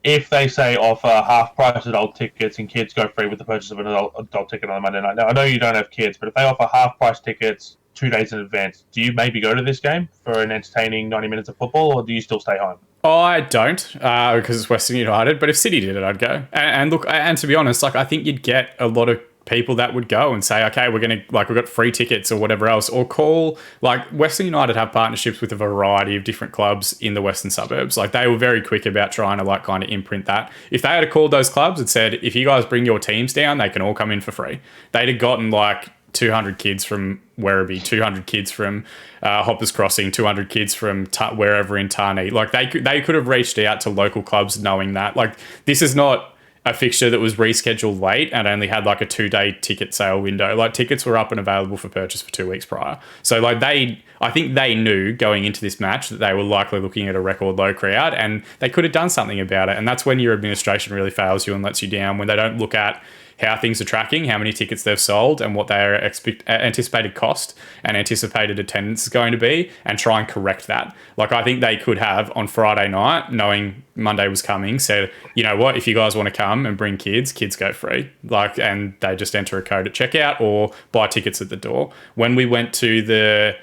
A: If they say offer half price adult tickets and kids go free with the purchase of an adult ticket on a Monday night. Now, I know you don't have kids, but if they offer half price tickets 2 days in advance, do you maybe go to this game for an entertaining 90 minutes of football, or do you still stay home?
B: I don't, because it's Western United. But if City did it, I'd go. And look, and to be honest, like I think you'd get a lot of people that would go and say, okay, we've got free tickets or whatever else, or call, like Western United have partnerships with a variety of different clubs in the western suburbs. Like they were very quick about trying to like kind of imprint that. If they had called those clubs and said, if you guys bring your teams down, they can all come in for free, they'd have gotten like 200 kids from Werribee, 200 kids from Hoppers Crossing, 200 kids from wherever in Tarnee. Like they could have reached out to local clubs knowing that. Like this is not a fixture that was rescheduled late and only had like a 2-day ticket sale window. Like tickets were up and available for purchase for 2 weeks prior. So like I think they knew going into this match that they were likely looking at a record low crowd and they could have done something about it. And that's when your administration really fails you and lets you down, when they don't look at how things are tracking, how many tickets they've sold and what their anticipated cost and anticipated attendance is going to be, and try and correct that. Like I think they could have on Friday night, knowing Monday was coming, said, you know what, if you guys want to come and bring kids go free. Like, and they just enter a code at checkout or buy tickets at the door. When we went to the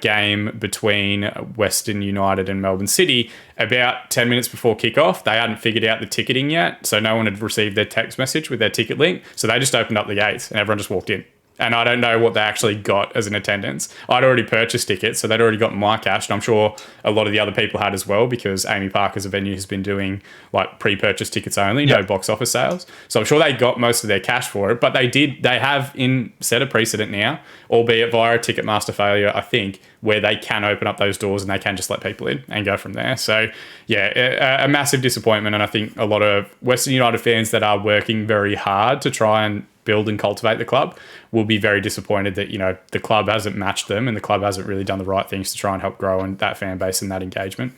B: game between Western United and Melbourne City, about 10 minutes before kickoff, they hadn't figured out the ticketing yet, so no one had received their text message with their ticket link, so they just opened up the gates and everyone just walked in. And I don't know what they actually got as an attendance. I'd already purchased tickets, so they'd already got my cash, and I'm sure a lot of the other people had as well, because Amy Park as a venue has been doing like pre-purchase tickets only, no box office sales. So I'm sure they got most of their cash for it, but they have set a precedent now, albeit via a Ticketmaster failure, I think, where they can open up those doors and they can just let people in and go from there. So yeah, a massive disappointment. And I think a lot of Western United fans that are working very hard to try and build and cultivate the club will be very disappointed that, you know, the club hasn't matched them and the club hasn't really done the right things to try and help grow in that fan base and that engagement.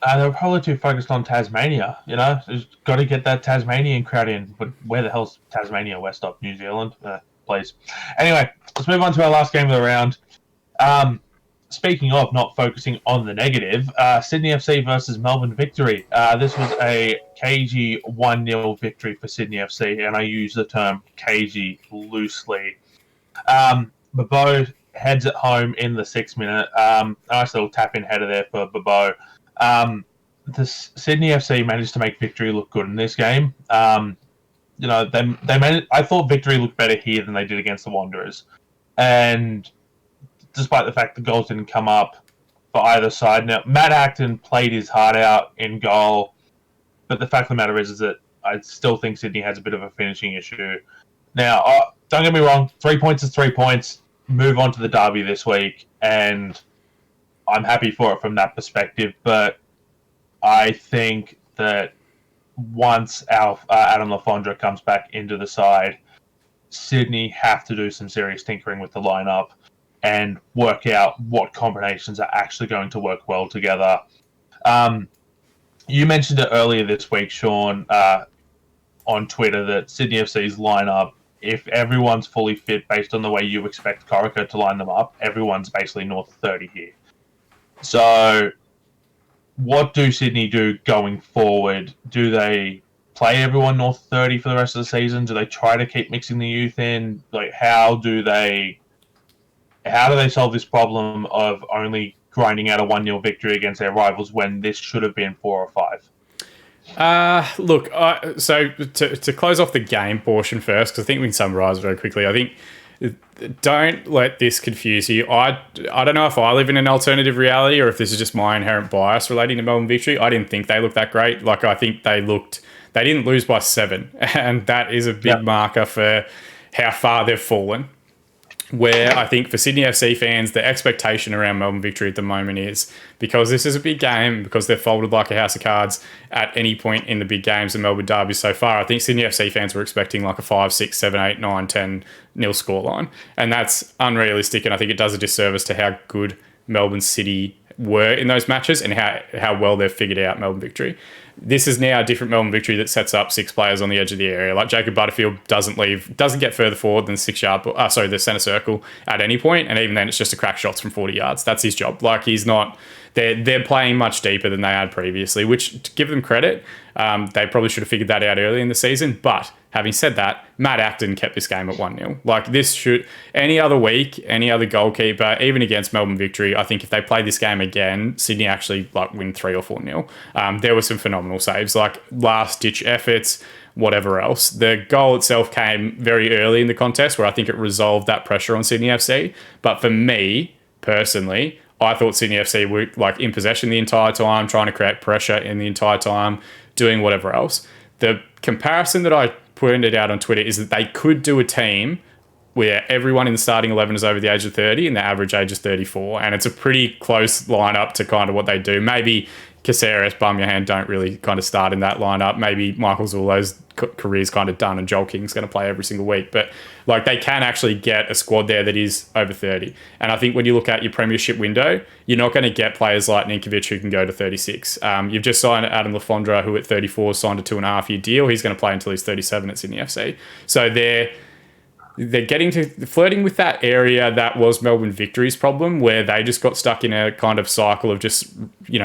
A: They're probably too focused on Tasmania, you know. There's got to get that Tasmanian crowd in. But where the hell's Tasmania? West of New Zealand? Please. Anyway, let's move on to our last game of the round. Speaking of not focusing on the negative, Sydney FC versus Melbourne Victory. This was a cagey 1-0 victory for Sydney FC, and I use the term cagey loosely. Bobo heads it home in the 6th minute. Nice little tap-in header there for Bobo. The Sydney FC managed to make Victory look good in this game. You know, I thought Victory looked better here than they did against the Wanderers, and despite the fact the goals didn't come up for either side. Now, Matt Acton played his heart out in goal, but the fact of the matter is that I still think Sydney has a bit of a finishing issue. Now, don't get me wrong, 3 points is 3 points. Move on to the derby this week, and I'm happy for it from that perspective. But I think that once our Adam Lafondra comes back into the side, Sydney have to do some serious tinkering with the lineup and work out what combinations are actually going to work well together. You mentioned it earlier this week, Shaun, on Twitter, that Sydney FC's lineup, if everyone's fully fit based on the way you expect Corica to line them up, everyone's basically north of 30 here. So what do Sydney do going forward? Do they play everyone north of 30 for the rest of the season? Do they try to keep mixing the youth in? Like, how do they solve this problem of only grinding out a 1-0 victory against their rivals when this should have been 4 or 5?
B: Look, so to close off the game portion first, because I think we can summarise very quickly. I think don't let this confuse you. I don't know if I live in an alternative reality or if this is just my inherent bias relating to Melbourne Victory. I didn't think they looked that great. Like, I think they didn't lose by 7, and that is a big marker for how far they've fallen. Where I think for Sydney FC fans, the expectation around Melbourne Victory at the moment is, because this is a big game, because they've folded like a house of cards at any point in the big games in Melbourne derbies so far, I think Sydney FC fans were expecting like a 5, 6, 7, 8, 9, 10 nil scoreline. And that's unrealistic, and I think it does a disservice to how good Melbourne City were in those matches and how well they've figured out Melbourne Victory. This is now a different Melbourne Victory that sets up 6 players on the edge of the area. Like, Jacob Butterfield doesn't get further forward than the centre circle at any point, and even then it's just to crack shots from 40 yards. That's his job. Like, he's not. They're playing much deeper than they had previously, which, to give them credit, they probably should have figured that out early in the season. But having said that, Matt Acton kept this game at 1-0. Like, this should, any other week, any other goalkeeper, even against Melbourne Victory, I think if they play this game again, Sydney actually win 3 or 4-0. There were some phenomenal saves, like last ditch efforts, whatever else. The goal itself came very early in the contest, where I think it resolved that pressure on Sydney FC. But for me personally, I thought Sydney FC were in possession the entire time, trying to create pressure in the entire time, doing whatever else. The comparison that I pointed out on Twitter is that they could do a team where everyone in the starting 11 is over the age of 30 and the average age is 34. And it's a pretty close lineup to kind of what they do. Maybe Caceres, Bumyahan don't really kind of start in that lineup. Maybe Michael Zulo's career's kind of done and Joel King's going to play every single week. But they can actually get a squad there that is over 30. And I think when you look at your premiership window, you're not going to get players like Ninkovic who can go to 36. You've just signed Adam Lafondra, who at 34 signed a 2.5-year deal. He's going to play until he's 37 at Sydney FC. So they're getting to flirting with that area that was Melbourne Victory's problem, where they just got stuck in a kind of cycle of just,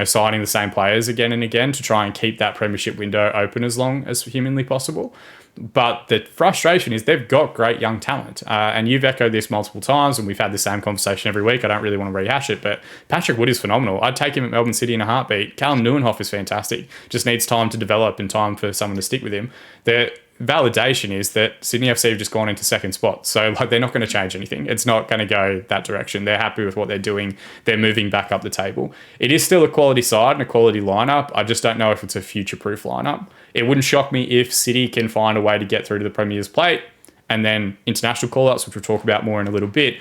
B: signing the same players again and again to try and keep that premiership window open as long as humanly possible. But the frustration is they've got great young talent. And you've echoed this multiple times, and we've had the same conversation every week. I don't really want to rehash it, but Patrick Wood is phenomenal. I'd take him at Melbourne City in a heartbeat. Callum Neuenhoff is fantastic. Just needs time to develop and time for someone to stick with him. The validation is that Sydney FC have just gone into second spot. So they're not going to change anything. It's not going to go that direction. They're happy with what they're doing. They're moving back up the table. It is still a quality side and a quality lineup. I just don't know if it's a future-proof lineup. It wouldn't shock me if City can find a way to get through to the Premier's plate, and then international call-ups, which we'll talk about more in a little bit.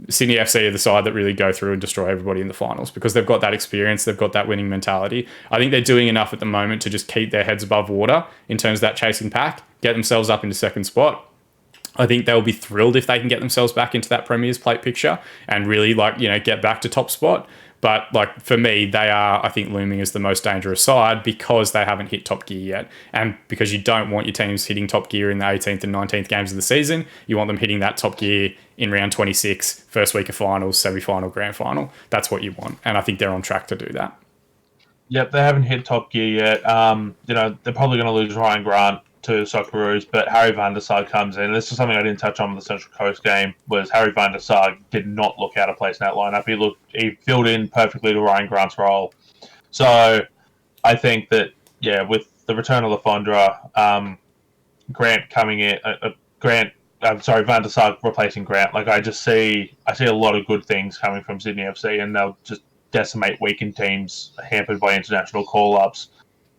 B: Sydney FC are the side that really go through and destroy everybody in the finals because they've got that experience, they've got that winning mentality. I think they're doing enough at the moment to just keep their heads above water in terms of that chasing pack, get themselves up into second spot. I think they'll be thrilled if they can get themselves back into that Premier's plate picture and really get back to top spot. But for me, they are, I think, looming as the most dangerous side because they haven't hit top gear yet. And because you don't want your teams hitting top gear in the 18th and 19th games of the season, you want them hitting that top gear in round 26, first week of finals, semi-final, grand final. That's what you want. And I think they're on track to do that.
A: Yep, they haven't hit top gear yet. They're probably going to lose Ryan Grant to Socceroos, but Harry van der Sar comes in. This is something I didn't touch on with the Central Coast game, was Harry van der Sar did not look out of place in that lineup. He filled in perfectly to Ryan Grant's role. So I think that, with the return of Lafondra, Grant coming in, Van der Sar replacing Grant, I see a lot of good things coming from Sydney FC, and they'll just decimate weakened teams hampered by international call-ups.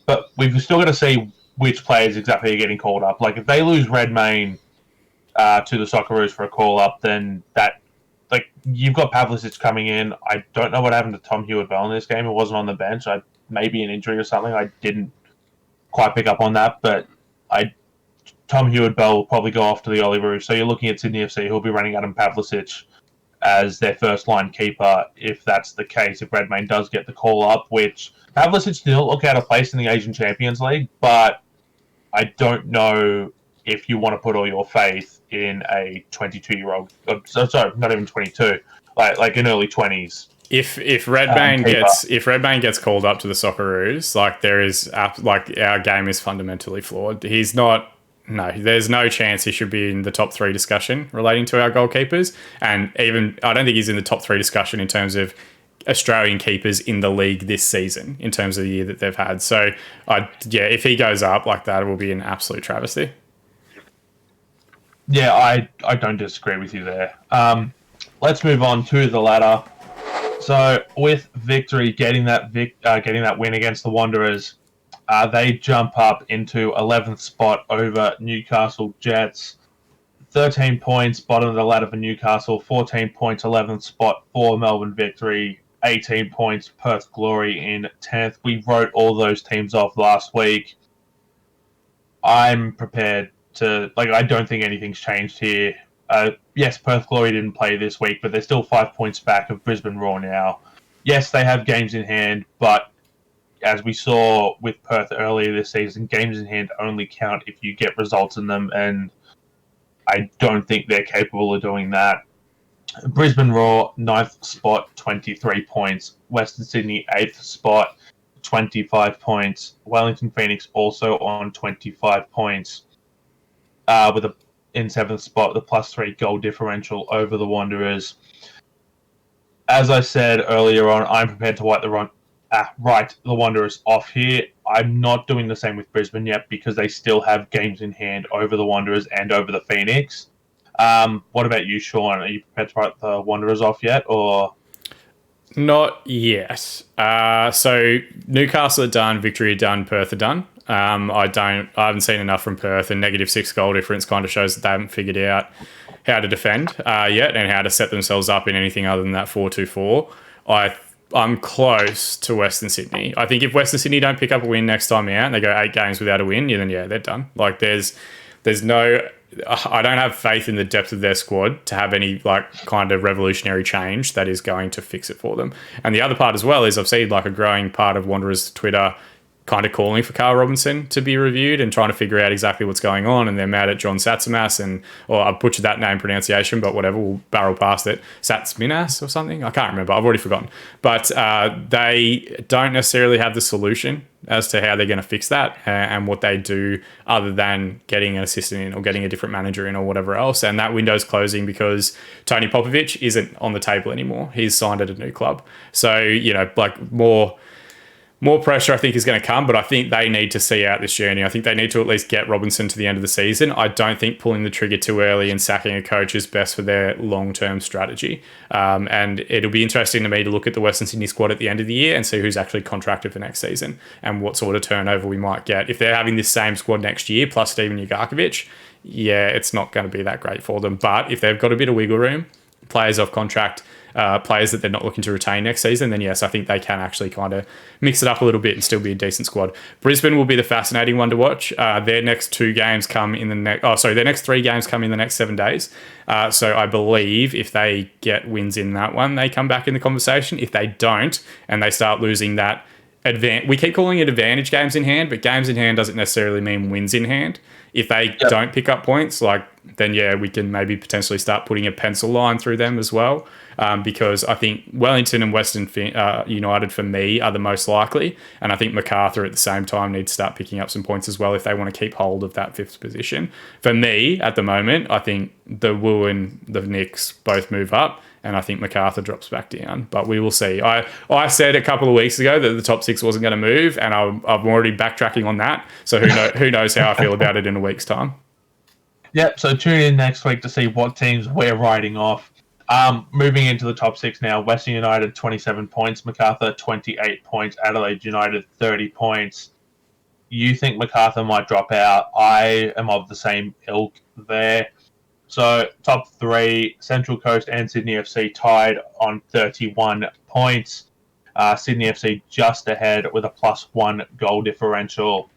A: But we've still got to see which players exactly are getting called up. Like if they lose Redmayne to the Socceroos for a call up, then that like you've got Pavlicic coming in. I don't know what happened to Tom Hewitt-Bell in this game. It wasn't on the bench. Maybe an injury or something. I didn't quite pick up on that, but Tom Hewitt-Bell will probably go off to the Olyroos. So you're looking at Sydney FC, who'll be running Adam Pavlicic as their first line keeper, if that's the case, if Redmayne does get the call up, which Pavlicic didn't look out of place in the Asian Champions League, but I don't know if you want to put all your faith in a 22-year-old. Sorry, not even 22, like in early 20s.
B: If Redmayne gets called up to the Socceroos, like there is like our game is fundamentally flawed. He's not. No, there's no chance he should be in the top 3 discussion relating to our goalkeepers. And even, I don't think he's in the top 3 discussion in terms of Australian keepers in the league this season, in terms of the year that they've had. So, if he goes up like that, it will be an absolute travesty.
A: Yeah, I don't disagree with you there. Let's move on to the ladder. So, with Victory getting that win against the Wanderers, they jump up into 11th spot over Newcastle Jets. 13 points, bottom of the ladder for Newcastle. 14 points, 11th spot for Melbourne Victory. 18 points, Perth Glory in 10th. We wrote all those teams off last week. I'm prepared to... I don't think anything's changed here. Yes, Perth Glory didn't play this week, but they're still 5 points back of Brisbane Roar now. Yes, they have games in hand, but as we saw with Perth earlier this season, games in hand only count if you get results in them, and I don't think they're capable of doing that. Brisbane Roar, 9th spot, 23 points. Western Sydney, 8th spot, 25 points. Wellington Phoenix also on 25 points, in 7th spot, the +3 goal differential over the Wanderers. As I said earlier on, I'm prepared to write the Wanderers off here. I'm not doing the same with Brisbane yet because they still have games in hand over the Wanderers and over the Phoenix. What about you, Shaun? Are you prepared to write the Wanderers off yet, or...?
B: Not yet. So Newcastle are done, Victory are done, Perth are done. I haven't seen enough from Perth, and -6 goal difference kind of shows that they haven't figured out how to defend yet and how to set themselves up in anything other than that 4-2-4. I'm close to Western Sydney. I think if Western Sydney don't pick up a win next time out and they go 8 games without a win, then they're done. Like there's no... I don't have faith in the depth of their squad to have any kind of revolutionary change that is going to fix it for them. And the other part as well is I've seen a growing part of Wanderers Twitter kind of calling for Carl Robinson to be reviewed and trying to figure out exactly what's going on. And they're mad at John Satsimas or I butchered that name pronunciation, but whatever, we'll barrel past it. Satsminas or something? I can't remember. I've already forgotten. But they don't necessarily have the solution as to how they're going to fix that and what they do other than getting an assistant in or getting a different manager in or whatever else. And that window's closing because Tony Popovic isn't on the table anymore. He's signed at a new club. So, more pressure, I think, is going to come, but I think they need to see out this journey. I think they need to at least get Robinson to the end of the season. I don't think pulling the trigger too early and sacking a coach is best for their long-term strategy. And it'll be interesting to me to look at the Western Sydney squad at the end of the year and see who's actually contracted for next season and what sort of turnover we might get. If they're having this same squad next year, plus Steven Ugarkovic, it's not going to be that great for them. But if they've got a bit of wiggle room, players off contract, players that they're not looking to retain next season, then yes, I think they can actually kind of mix it up a little bit and still be a decent squad. Brisbane will be the fascinating one to watch. Their next 2 games come in their next 3 games come in the next 7 days. So I believe if they get wins in that one, they come back in the conversation. If they don't, and they start losing that we keep calling it advantage games in hand, but games in hand doesn't necessarily mean wins in hand. If they don't pick up points, then we can maybe potentially start putting a pencil line through them as well. Because I think Wellington and Western United, for me, are the most likely. And I think Macarthur at the same time needs to start picking up some points as well if they want to keep hold of that 5th position. For me, at the moment, I think the Woo and the Knicks both move up. And I think Macarthur drops back down. But we will see. I said a couple of weeks ago that the top 6 wasn't going to move, and I'm already backtracking on that. So who knows how I feel about it in a week's time.
A: Yep, so tune in next week to see what teams we're writing off. Moving into the top 6 now, Western United, 27 points. Macarthur, 28 points. Adelaide United, 30 points. You think Macarthur might drop out. I am of the same ilk there. So top three, Central Coast and Sydney FC tied on 31 points. Sydney FC just ahead with a +1 goal differential.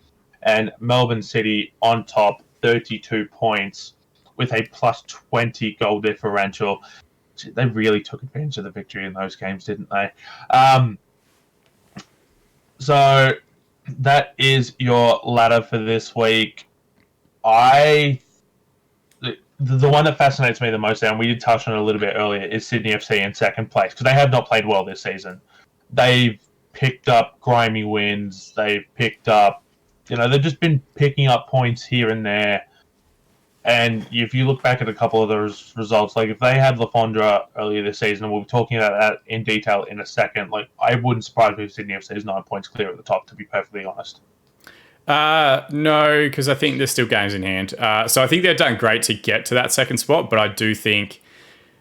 A: And Melbourne City on top, 32 points with a +20 goal differential. They really took advantage of the victory in those games, didn't they? So that is your ladder for this week. The one that fascinates me the most, and we did touch on it a little bit earlier, is Sydney FC in second place, because they have not played well this season. They've picked up grimy wins. They've picked up, they've just been picking up points here and there. And if you look back at a couple of those results, like if they had Le Fondre earlier this season, and we'll be talking about that in detail in a second, like I wouldn't surprise me if Sydney FC is 9 points clear at the top, to be perfectly honest.
B: No, because I think there's still games in hand. So I think they've done great to get to that second spot, but I do think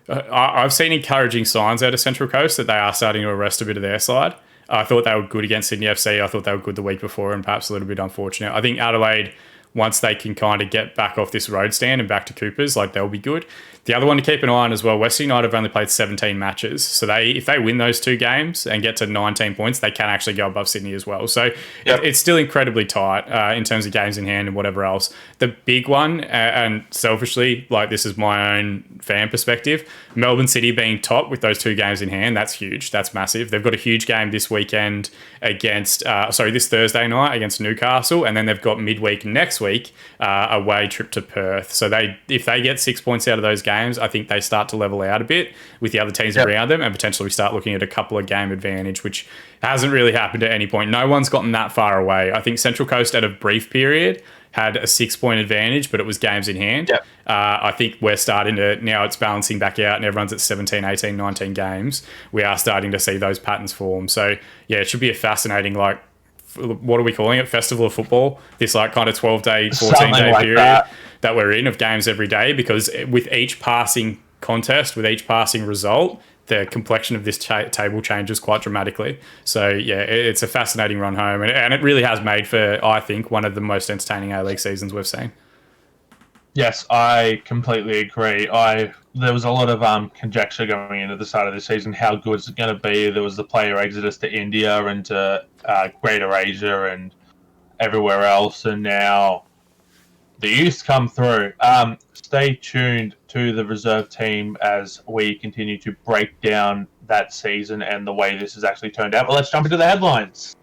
B: I've seen encouraging signs out of Central Coast that they are starting to arrest a bit of their side. I thought they were good against Sydney FC. I thought they were good the week before and perhaps a little bit unfortunate. I think Adelaide, once they can kind of get back off this road stand and back to Coopers, like they'll be good. The other one to keep an eye on as well, Western United have only played 17 matches. So if they win those 2 games and get to 19 points, they can actually go above Sydney as well. So it's still incredibly tight in terms of games in hand and whatever else. The big one, and selfishly, like this is my own fan perspective, Melbourne City being top with those 2 games in hand, that's huge. That's massive. They've got a huge game this weekend against, this Thursday night against Newcastle, and then they've got midweek next week, away trip to Perth. So if they get 6 points out of those games, I think they start to level out a bit with the other teams around them, and potentially we start looking at a couple of game advantage, which hasn't really happened at any point. No one's gotten that far away. I think Central Coast at a brief period had a 6-point advantage, but it was games in hand. I think we're starting to, now it's balancing back out and everyone's at 17, 18, 19 games. We are starting to see those patterns form. So yeah, it should be a fascinating, like, what are we calling it? Festival of football. This like kind of 12-day, 14-day period that we're in of games every day, because with each passing contest, with each passing result, the complexion of this table changes quite dramatically. So yeah, it's a fascinating run home, and it really has made for, I think, one of the most entertaining A-League seasons we've seen.
A: Yes, I completely agree. There was a lot of conjecture going into the start of the season. How good is it going to be? There was the player exodus to India and to Greater Asia and everywhere else, and now the youth come through. Stay tuned to the reserve team as we continue to break down that season and the way this has actually turned out. But let's jump into the headlines.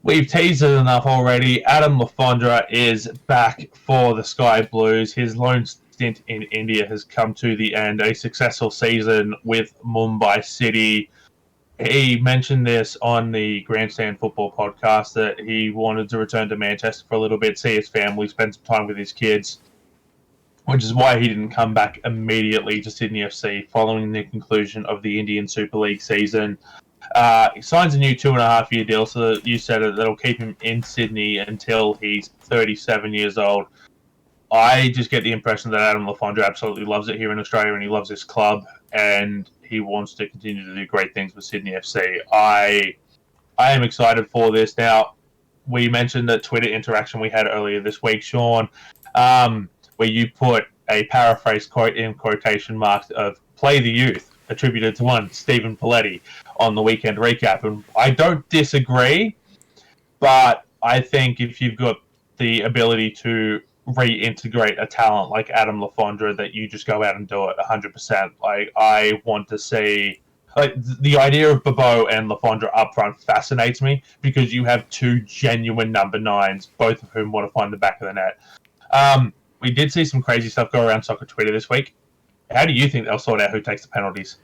A: We've teased it enough already. Adam Le Fondre is back for the Sky Blues. His lone stint in India has come to the end. A successful season with Mumbai City. He mentioned this on the Grandstand Football podcast that he wanted to return to Manchester for a little bit, see his family, spend some time with his kids, which is why he didn't come back immediately to Sydney FC following the conclusion of the Indian Super League season. He signs a new 2.5-year deal, so that you said it, that'll keep him in Sydney until he's 37 years old. I just get the impression that Adam Le Fondre absolutely loves it here in Australia, and he loves his club, and he wants to continue to do great things with Sydney FC. I am excited for this. Now, we mentioned the Twitter interaction we had earlier this week, Shaun, where you put a paraphrase quote in quotation marks of "play the youth," attributed to one Steven Poletti on the weekend recap. And I don't disagree, but I think if you've got the ability to reintegrate a talent like Adam Le Fondre, that you just go out and do it 100%. Like, I want to see, like, the idea of Bobo and Le Fondre up front fascinates me, because you have 2 genuine number 9s, both of whom want to find the back of the net. We did see some crazy stuff go around soccer Twitter this week. How do you think they'll sort out who takes the penalties?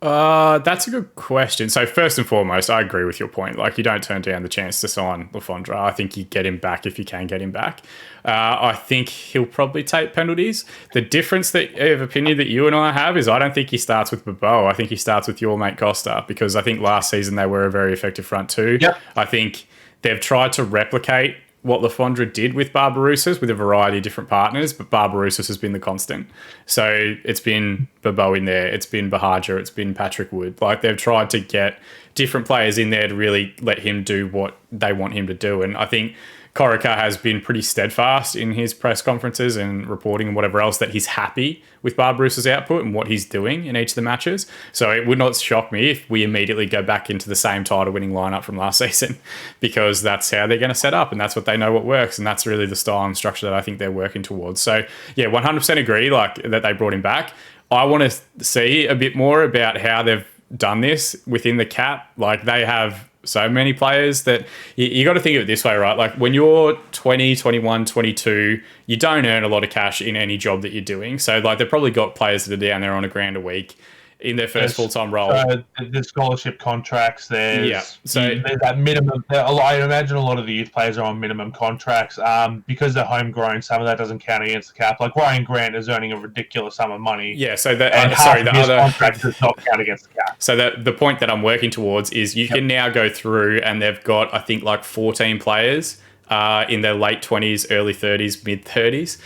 B: That's a good question. So first and foremost, I agree with your point. Like, you don't turn down the chance to sign Le Fondre. I think you get him back if you can get him back. I think he'll probably take penalties. The difference of opinion that you and I have is I don't think he starts with Bobo. I think he starts with your mate Costa, because I think last season they were a very effective front two.
A: Yep.
B: I think they've tried to replicate what Le Fondre did with Barbarouses with a variety of different partners, but Barbarouses has been the constant. So it's been Bobo in there, it's been Bahaja, it's been Patrick Wood. Like, they've tried to get different players in there to really let him do what they want him to do. And I think Corica has been pretty steadfast in his press conferences and reporting and whatever else that he's happy with Barbarouse's output and what he's doing in each of the matches. So it would not shock me if we immediately go back into the same title-winning lineup from last season, because that's how they're going to set up and that's what they know what works, and that's really the style and structure that I think they're working towards. So yeah, 100% agree like that they brought him back. I want to see a bit more about how they've done this within the cap. Like, they have so many players that you got to think of it this way, right? Like, when you're 20, 21, 22, you don't earn a lot of cash in any job that you're doing. So like, they've probably got players that are down there on $1,000 a week in their first full-time role.
A: The scholarship contracts, there's
B: So
A: there's that minimum. I imagine a lot of the youth players are on minimum contracts because they're homegrown. Some of that doesn't count against the cap. Like, Ryan Grant is earning a ridiculous sum of money.
B: Yeah, so the
A: other contract does not count against the cap.
B: So the point that I'm working towards is you can now go through, and they've got, I think, like 14 players in their late 20s, early 30s, mid 30s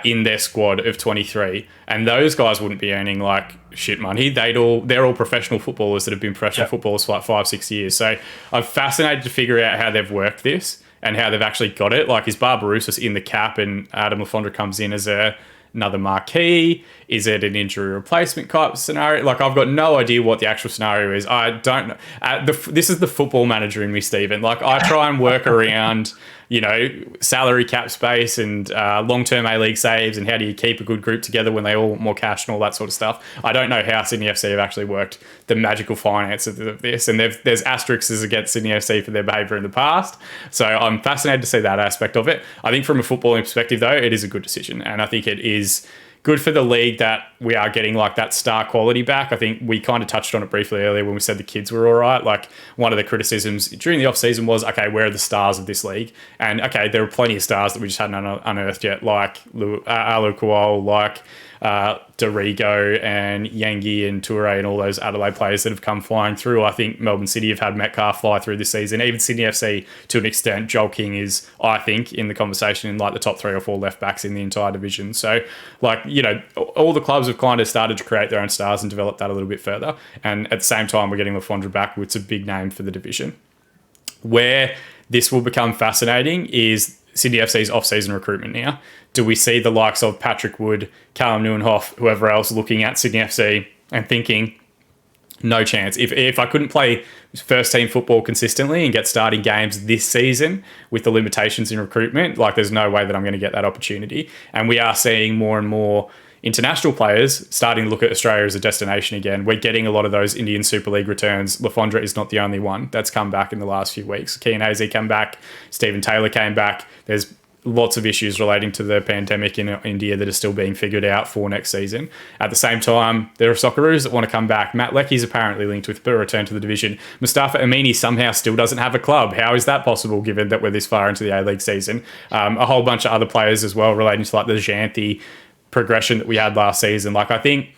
B: in their squad of 23, and those guys wouldn't be earning like shit money. They're all professional footballers that have been professional footballers for like 5-6 years. So I'm fascinated to figure out how they've worked this and how they've actually got it. Like, is Barbarouses in the cap and Adam Le Fondre comes in as another marquee? Is it an injury replacement type scenario? Like, I've got no idea what the actual scenario is. I don't know. This is the football manager in me, Steven. Like, I try and work around, salary cap space and long-term A-League saves and how do you keep a good group together when they all want more cash and all that sort of stuff. I don't know how Sydney FC have actually worked the magical finances of this, and there's asterisks against Sydney FC for their behaviour in the past. So I'm fascinated to see that aspect of it. I think from a footballing perspective, though, it is a good decision, and I think it is good for the league that we are getting like that star quality back. I think we kind of touched on it briefly earlier when we said the kids were all right. Like, one of the criticisms during the off season was, okay, where are the stars of this league? And okay, there are plenty of stars that we just hadn't unearthed yet, like Alu Kuol, like Dorigo and Yangi and Toure and all those Adelaide players that have come flying through. I think Melbourne City have had Metcalf fly through this season. Even Sydney FC, to an extent, Joel King is, I think, in the conversation in like the top 3 or 4 left backs in the entire division. So, like, all the clubs have kind of started to create their own stars and develop that a little bit further. And at the same time, we're getting Le Fondre back, which is a big name for the division. Where this will become fascinating is Sydney FC's off-season recruitment now. Do we see the likes of Patrick Wood, Callum Neuenhoff, whoever else looking at Sydney FC and thinking, no chance. If I couldn't play first-team football consistently and get starting games this season with the limitations in recruitment, like, there's no way that I'm going to get that opportunity. And we are seeing more and more international players starting to look at Australia as a destination again. We're getting a lot of those Indian Super League returns. Le Fondre is not the only one that's come back in the last few weeks. Keane Hazy came back. Stephen Taylor came back. There's lots of issues relating to the pandemic in India that are still being figured out for next season. At the same time, there are Socceroos that want to come back. Matt Lecky's apparently linked with a return to the division. Mustafa Amini somehow still doesn't have a club. How is that possible given that we're this far into the A-League season? A whole bunch of other players as well relating to like the Xanthi progression that we had last season. Like, I think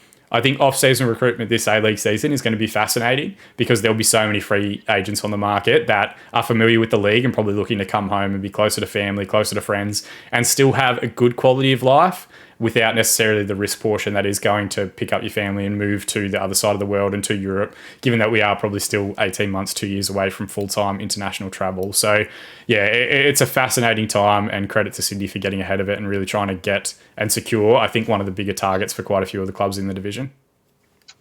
B: off-season recruitment this A-League season is going to be fascinating because there'll be so many free agents on the market that are familiar with the league and probably looking to come home and be closer to family, closer to friends, and still have a good quality of life without necessarily the risk portion that is going to pick up your family and move to the other side of the world and to Europe, given that we are probably still 18 months, 2 years away from full-time international travel. So, yeah, it's a fascinating time, and credit to Sydney for getting ahead of it and really trying to get and secure, I think, one of the bigger targets for quite a few of the clubs in the division.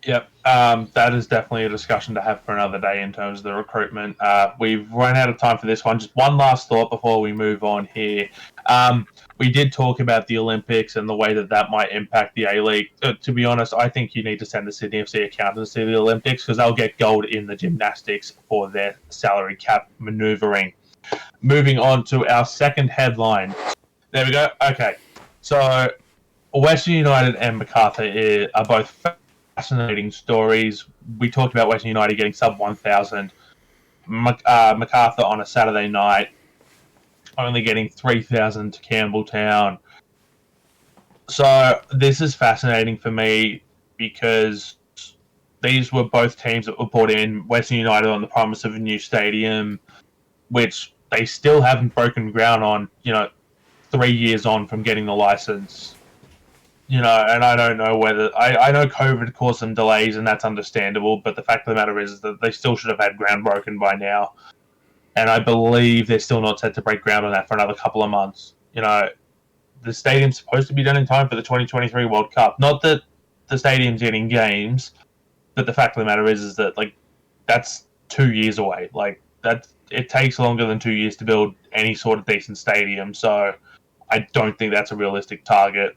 A: Yep, that is definitely a discussion to have for another day in terms of the recruitment. We've run out of time for this one. Just one last thought before we move on here. We did talk about the Olympics and the way that might impact the A-League. To be honest, I think you need to send the Sydney FC accountants to the Olympics because they'll get gold in the gymnastics for their salary cap manoeuvring. Moving on to our second headline. There we go. Okay, so Western United and Macarthur are both fascinating stories. We talked about Western United getting sub 1,000. Macarthur on a Saturday night only getting 3,000 to Campbelltown. So this is fascinating for me because these were both teams that were brought in. Western United on the promise of a new stadium, which they still haven't broken ground on, 3 years on from getting the license. And I don't know whether I know COVID caused some delays, and that's understandable. But the fact of the matter is that they still should have had ground broken by now, and I believe they're still not set to break ground on that for another couple of months. The stadium's supposed to be done in time for the 2023 World Cup. Not that the stadium's getting games, but the fact of the matter is that that's 2 years away. It takes longer than 2 years to build any sort of decent stadium. So I don't think that's a realistic target.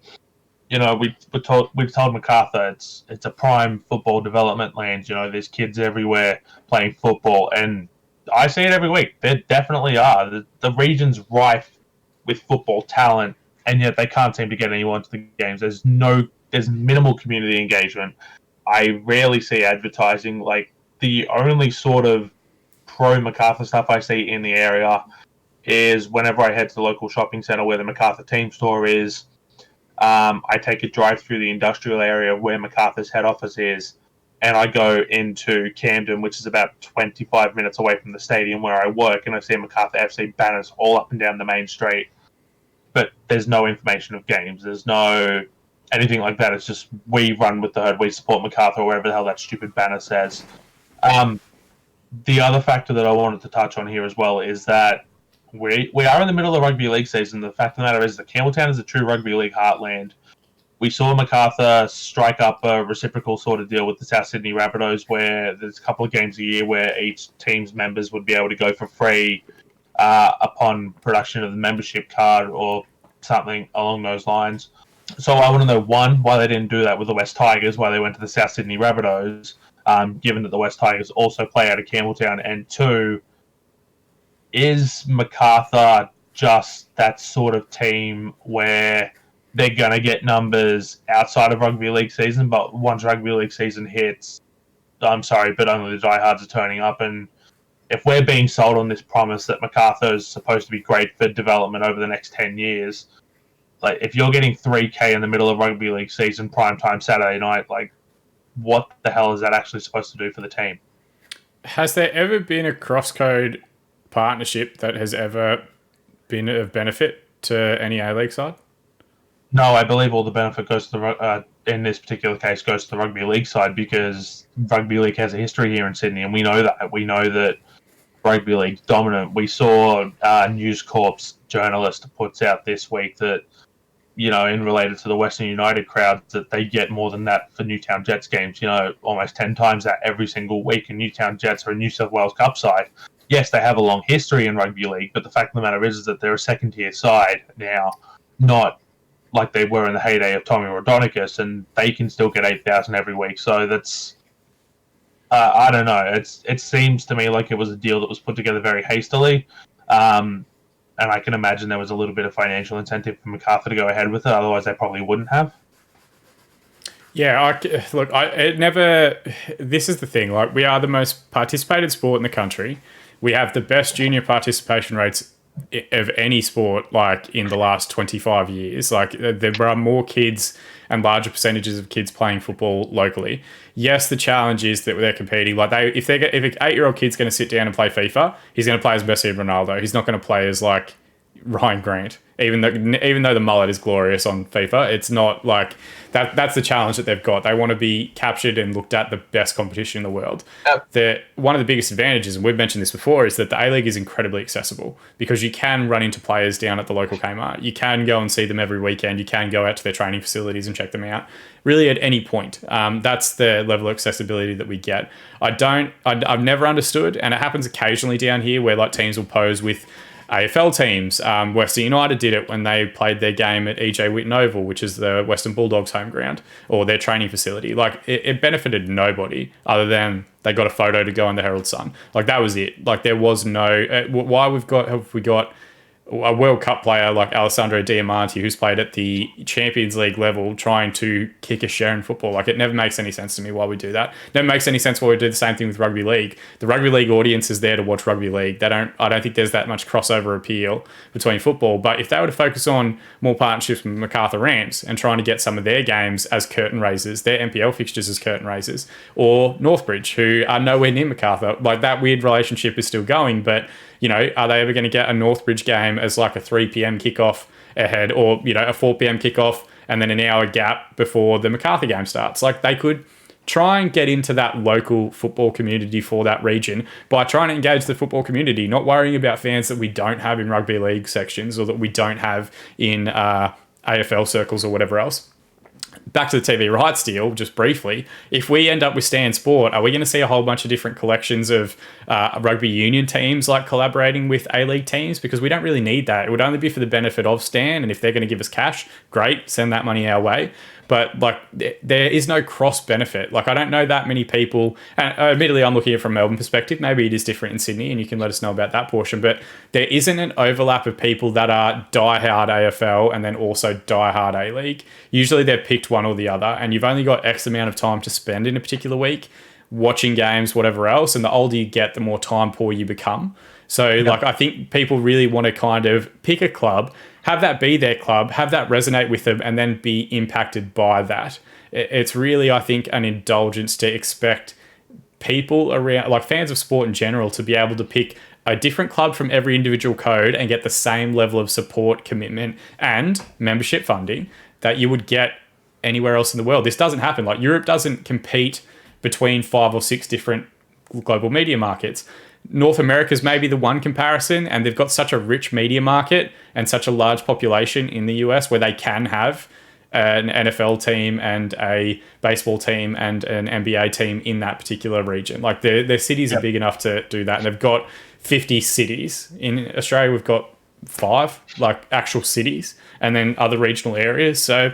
A: We've told Macarthur it's a prime football development land. There's kids everywhere playing football, and I see it every week. There definitely are. The region's rife with football talent, and yet they can't seem to get anyone to the games. There's minimal community engagement. I rarely see advertising. The only sort of pro Macarthur stuff I see in the area is whenever I head to the local shopping centre where the Macarthur team store is. I take a drive through the industrial area where Macarthur's head office is, and I go into Camden, which is about 25 minutes away from the stadium where I work, and I see Macarthur FC banners all up and down the main street. But there's no information of games. There's no anything like that. It's just, we run with the herd, we support Macarthur, or whatever the hell that stupid banner says. The other factor that I wanted to touch on here as well is that we are in the middle of rugby league season. The fact of the matter is that Campbelltown is a true rugby league heartland. We saw Macarthur strike up a reciprocal sort of deal with the South Sydney Rabbitohs, where there's a couple of games a year where each team's members would be able to go for free upon production of the membership card or something along those lines. So I want to know, one, why they didn't do that with the West Tigers, why they went to the South Sydney Rabbitohs, given that the West Tigers also play out of Campbelltown, and two, is Macarthur just that sort of team where they're going to get numbers outside of rugby league season, but once rugby league season hits, I'm sorry, but only the diehards are turning up? And if we're being sold on this promise that Macarthur is supposed to be great for development over the next 10 years, if you're getting 3K in the middle of rugby league season, primetime Saturday night, what the hell is that actually supposed to do for the team?
B: Has there ever been a crosscode partnership that has ever been of benefit to any A-League side?
A: No, I believe all the benefit goes to in this particular case, goes to the rugby league side, because rugby league has a history here in Sydney, and we know that. We know that rugby league's dominant. We saw News Corp's journalist puts out this week that, in related to the Western United crowd, that they get more than that for Newtown Jets games, almost 10 times that every single week, and Newtown Jets are a New South Wales Cup side. Yes, they have a long history in rugby league, but the fact of the matter is that they're a second-tier side now, not like they were in the heyday of Tommy Raudonikis, and they can still get 8,000 every week. So that's, I don't know. It seems to me like it was a deal that was put together very hastily, and I can imagine there was a little bit of financial incentive for Macarthur to go ahead with it. Otherwise, they probably wouldn't have.
B: Yeah, this is the thing. We are the most participated sport in the country. We have the best junior participation rates of any sport, in the last 25 years. There are more kids and larger percentages of kids playing football locally. Yes, the challenge is that they're competing. If an 8-year-old kid's going to sit down and play FIFA, he's going to play as Messi and Ronaldo. He's not going to play as Ryan Grant. Even though the mullet is glorious on FIFA, it's not that. That's the challenge that they've got. They want to be captured and looked at the best competition in the world. One of the biggest advantages, and we've mentioned this before, is that the A-League is incredibly accessible, because you can run into players down at the local Kmart. You can go and see them every weekend. You can go out to their training facilities and check them out, really at any point. That's the level of accessibility that we get. I've never understood, and it happens occasionally down here where teams will pose with AFL teams. Western United did it when they played their game at EJ Whitten Oval, which is the Western Bulldogs home ground, or their training facility. It benefited nobody other than they got a photo to go in the Herald Sun. That was it. There was no why have we got a World Cup player like Alessandro Diamanti, who's played at the Champions League level, trying to kick a share in football. It never makes any sense to me why we do that. Never makes any sense why we do the same thing with rugby league. The rugby league audience is there to watch rugby league. I don't think there's that much crossover appeal between football. But if they were to focus on more partnerships with Macarthur Rams and trying to get some of their games as curtain raisers, their NPL fixtures as curtain raisers, or Northbridge, who are nowhere near Macarthur, that weird relationship is still going, but are they ever going to get a Northbridge game as like a 3 p.m. kickoff ahead, or, a 4 p.m. kickoff and then an hour gap before the Macarthur game starts? Like, they could try and get into that local football community for that region by trying to engage the football community, not worrying about fans that we don't have in rugby league sections or that we don't have in AFL circles or whatever else. Back to the TV rights deal, just briefly, if we end up with Stan Sport, are we going to see a whole bunch of different collections of rugby union teams like collaborating with A-League teams? Because we don't really need that. It would only be for the benefit of Stan, and if they're going to give us cash, great, send that money our way. But like, there is no cross benefit. Like, I don't know that many people, and admittedly I'm looking at it from Melbourne perspective, maybe it is different in Sydney and you can let us know about that portion, but there isn't an overlap of people that are diehard AFL and then also diehard A-League. Usually they're picked one or the other, and you've only got X amount of time to spend in a particular week watching games, whatever else, and the older you get, the more time poor you become. So like, I think people really want to kind of pick a club, have that be their club, have that resonate with them, and then be impacted by that. It's really, I think, an indulgence to expect people around, like fans of sport in general, to be able to pick a different club from every individual code and get the same level of support, commitment, and membership funding that you would get anywhere else in the world. This doesn't happen. Like, Europe doesn't compete between 5 or 6 different global media markets. North America's maybe the one comparison, and they've got such a rich media market and such a large population in the US where they can have an NFL team and a baseball team and an NBA team in that particular region. Like, their cities are big enough to do that, and they've got 50 cities. In Australia, we've got 5 like actual cities, and then other regional areas. So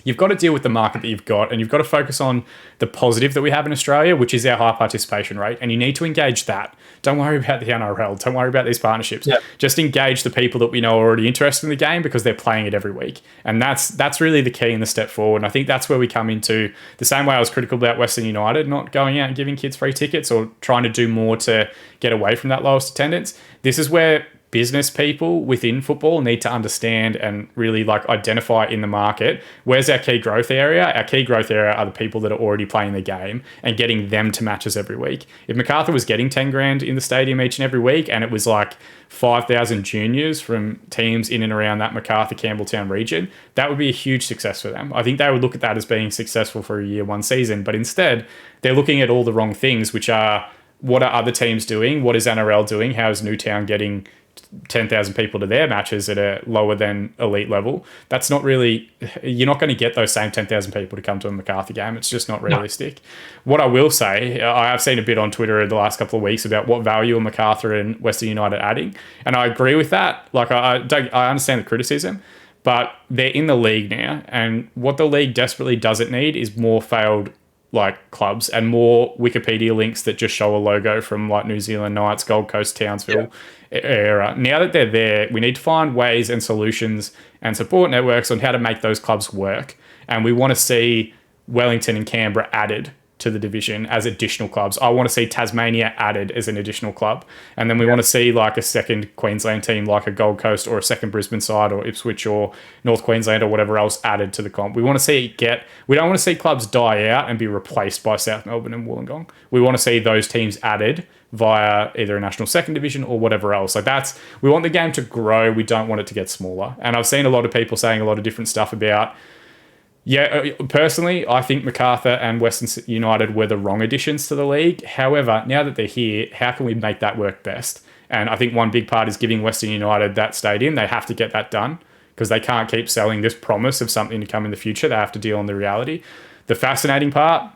B: you've got to deal with the market that you've got, and you've got to focus on the positive that we have in Australia, which is our high participation rate. And you need to engage that. Don't worry about the NRL. Don't worry about these partnerships. Yep. Just engage the people that we know are already interested in the game because they're playing it every week. And that's really the key in the step forward. And I think that's where we come into the same way I was critical about Western United not going out and giving kids free tickets or trying to do more to get away from that lowest attendance. This is where business people within football need to understand and really like identify in the market, where's our key growth area? Our key growth area are the people that are already playing the game and getting them to matches every week. If Macarthur was getting 10 grand in the stadium each and every week, and it was like 5,000 juniors from teams in and around that Macarthur Campbelltown region, that would be a huge success for them. I think they would look at that as being successful for a year one season, but instead they're looking at all the wrong things, which are, what are other teams doing? What is NRL doing? How is Newtown getting 10,000 people to their matches at a lower than elite level? That's not really, you're not going to get those same 10,000 people to come to a Macarthur game. It's just not realistic. No. What I will say, I have seen a bit on Twitter in the last couple of weeks about what value are Macarthur and Western United adding. And I agree with that. Like, I understand the criticism, but they're in the league now. And what the league desperately doesn't need is more failed like clubs and more Wikipedia links that just show a logo from like New Zealand Knights, Gold Coast, Townsville era. Now that they're there, we need to find ways and solutions and support networks on how to make those clubs work. And we want to see Wellington and Canberra added to the division as additional clubs. I want to see Tasmania added as an additional club. And then we want to see like a second Queensland team, like a Gold Coast or a second Brisbane side or Ipswich or North Queensland or whatever else added to the comp. We want to see we don't want to see clubs die out and be replaced by South Melbourne and Wollongong. We want to see those teams added via either a national second division or whatever else. Like we want the game to grow. We don't want it to get smaller. And I've seen a lot of people saying a lot of different stuff about, personally, I think Macarthur and Western United were the wrong additions to the league. However, now that they're here, how can we make that work best? And I think one big part is giving Western United that stadium. They have to get that done because they can't keep selling this promise of something to come in the future. They have to deal in the reality. The fascinating part,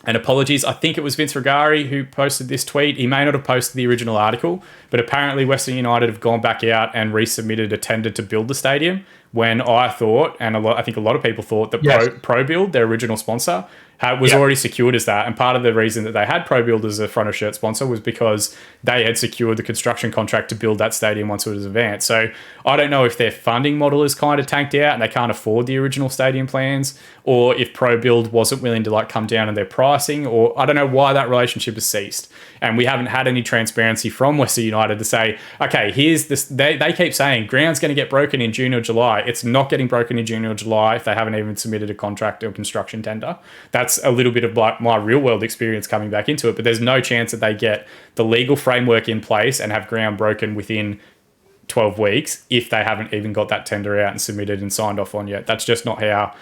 B: and apologies, I think it was Vince Rigari who posted this tweet. He may not have posted the original article, but apparently Western United have gone back out and resubmitted a tender to build the stadium, when I thought, and I think a lot of people thought, that ProBuild, their original sponsor, was already secured as that. And part of the reason that they had ProBuild as a front of shirt sponsor was because they had secured the construction contract to build that stadium once it was advanced. So I don't know if their funding model is kind of tanked out and they can't afford the original stadium plans, or if ProBuild wasn't willing to like come down on their pricing, or I don't know why that relationship has ceased. And we haven't had any transparency from Western United to say, okay, here's this. They keep saying ground's going to get broken in June or July. It's not getting broken in June or July if they haven't even submitted a contract or construction tender. That's that's a little bit of like my real world experience coming back into it. But there's no chance that they get the legal framework in place and have ground broken within 12 weeks if they haven't even got that tender out and submitted and signed off on yet. That's just not how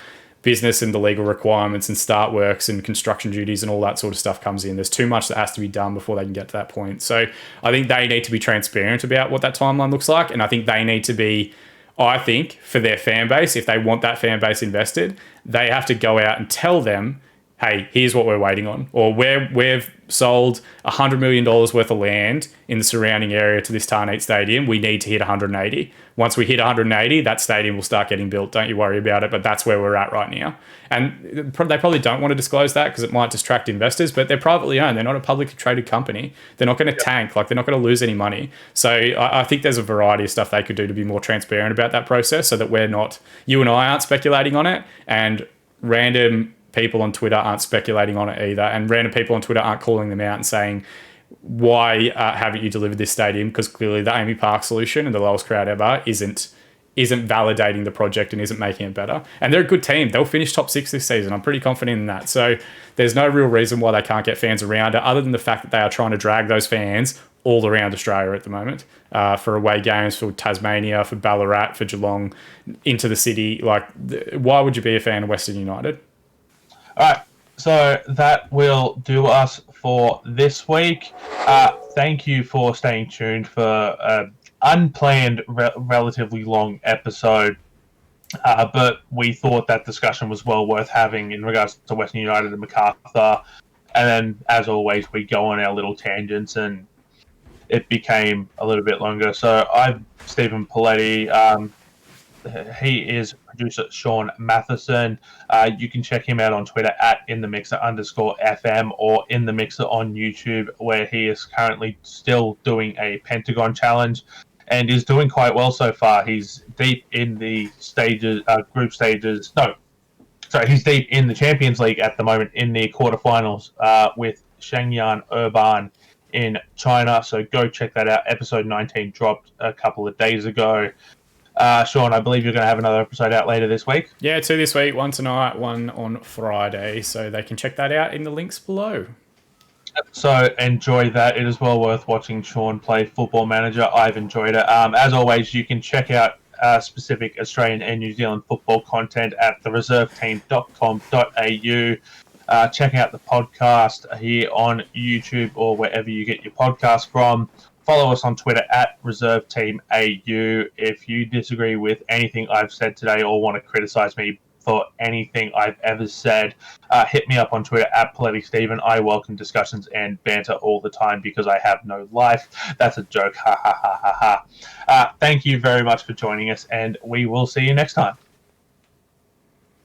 B: business and the legal requirements and start works and construction duties and all that sort of stuff comes in. There's too much that has to be done before they can get to that point. So I think they need to be transparent about what that timeline looks like. And I think they need to be, I think, for their fan base, if they want that fan base invested, they have to go out and tell them, hey, here's what we're waiting on. Or we've sold $100 million worth of land in the surrounding area to this Tarneet Stadium. We need to hit 180. Once we hit 180, that stadium will start getting built. Don't you worry about it. But that's where we're at right now. And they probably don't want to disclose that because it might distract investors, but they're privately owned. They're not a publicly traded company. They're not going to tank. Like, they're not going to lose any money. So I think there's a variety of stuff they could do to be more transparent about that process so that you and I aren't speculating on it, and random people on Twitter aren't speculating on it either, and random people on Twitter aren't calling them out and saying, why haven't you delivered this stadium? Because clearly the Amy Park solution and the lowest crowd ever isn't validating the project and isn't making it better. And they're a good team. They'll finish top 6 this season. I'm pretty confident in that. So there's no real reason why they can't get fans around it, other than the fact that they are trying to drag those fans all around Australia at the moment, for away games, for Tasmania, for Ballarat, for Geelong, into the city. Like, why would you be a fan of Western United?
A: All right, so that will do us for this week. Thank you for staying tuned for an unplanned, relatively long episode, but we thought that discussion was well worth having in regards to Western United and Macarthur. And then, as always, we go on our little tangents, and it became a little bit longer. So I'm Steven Poletti. He is producer Shaun Mathieson. You can check him out on Twitter at @InTheMixer_FM or In The Mixer on YouTube, where he is currently still doing a Pentagon challenge and is doing quite well so far. He's deep in the group stages. No, sorry, he's deep in the Champions League at the moment in the quarterfinals with Shenyang Urban in China. So go check that out. Episode 19 dropped a couple of days ago. Shaun, I believe you're going to have another episode out later this week.
B: Yeah, 2 this week, 1 tonight, 1 on Friday. So they can check that out in the links below.
A: So enjoy that. It is well worth watching Shaun play Football Manager. I've enjoyed it. As always, you can check out specific Australian and New Zealand football content at thereserveteam.com.au. Check out the podcast here on YouTube or wherever you get your podcast from. Follow us on Twitter at ReserveTeamAU. If you disagree with anything I've said today or want to criticize me for anything I've ever said, hit me up on Twitter at PolettiSteven. I welcome discussions and banter all the time because I have no life. That's a joke. Ha ha ha ha ha. Thank you very much for joining us, and we will see you next time.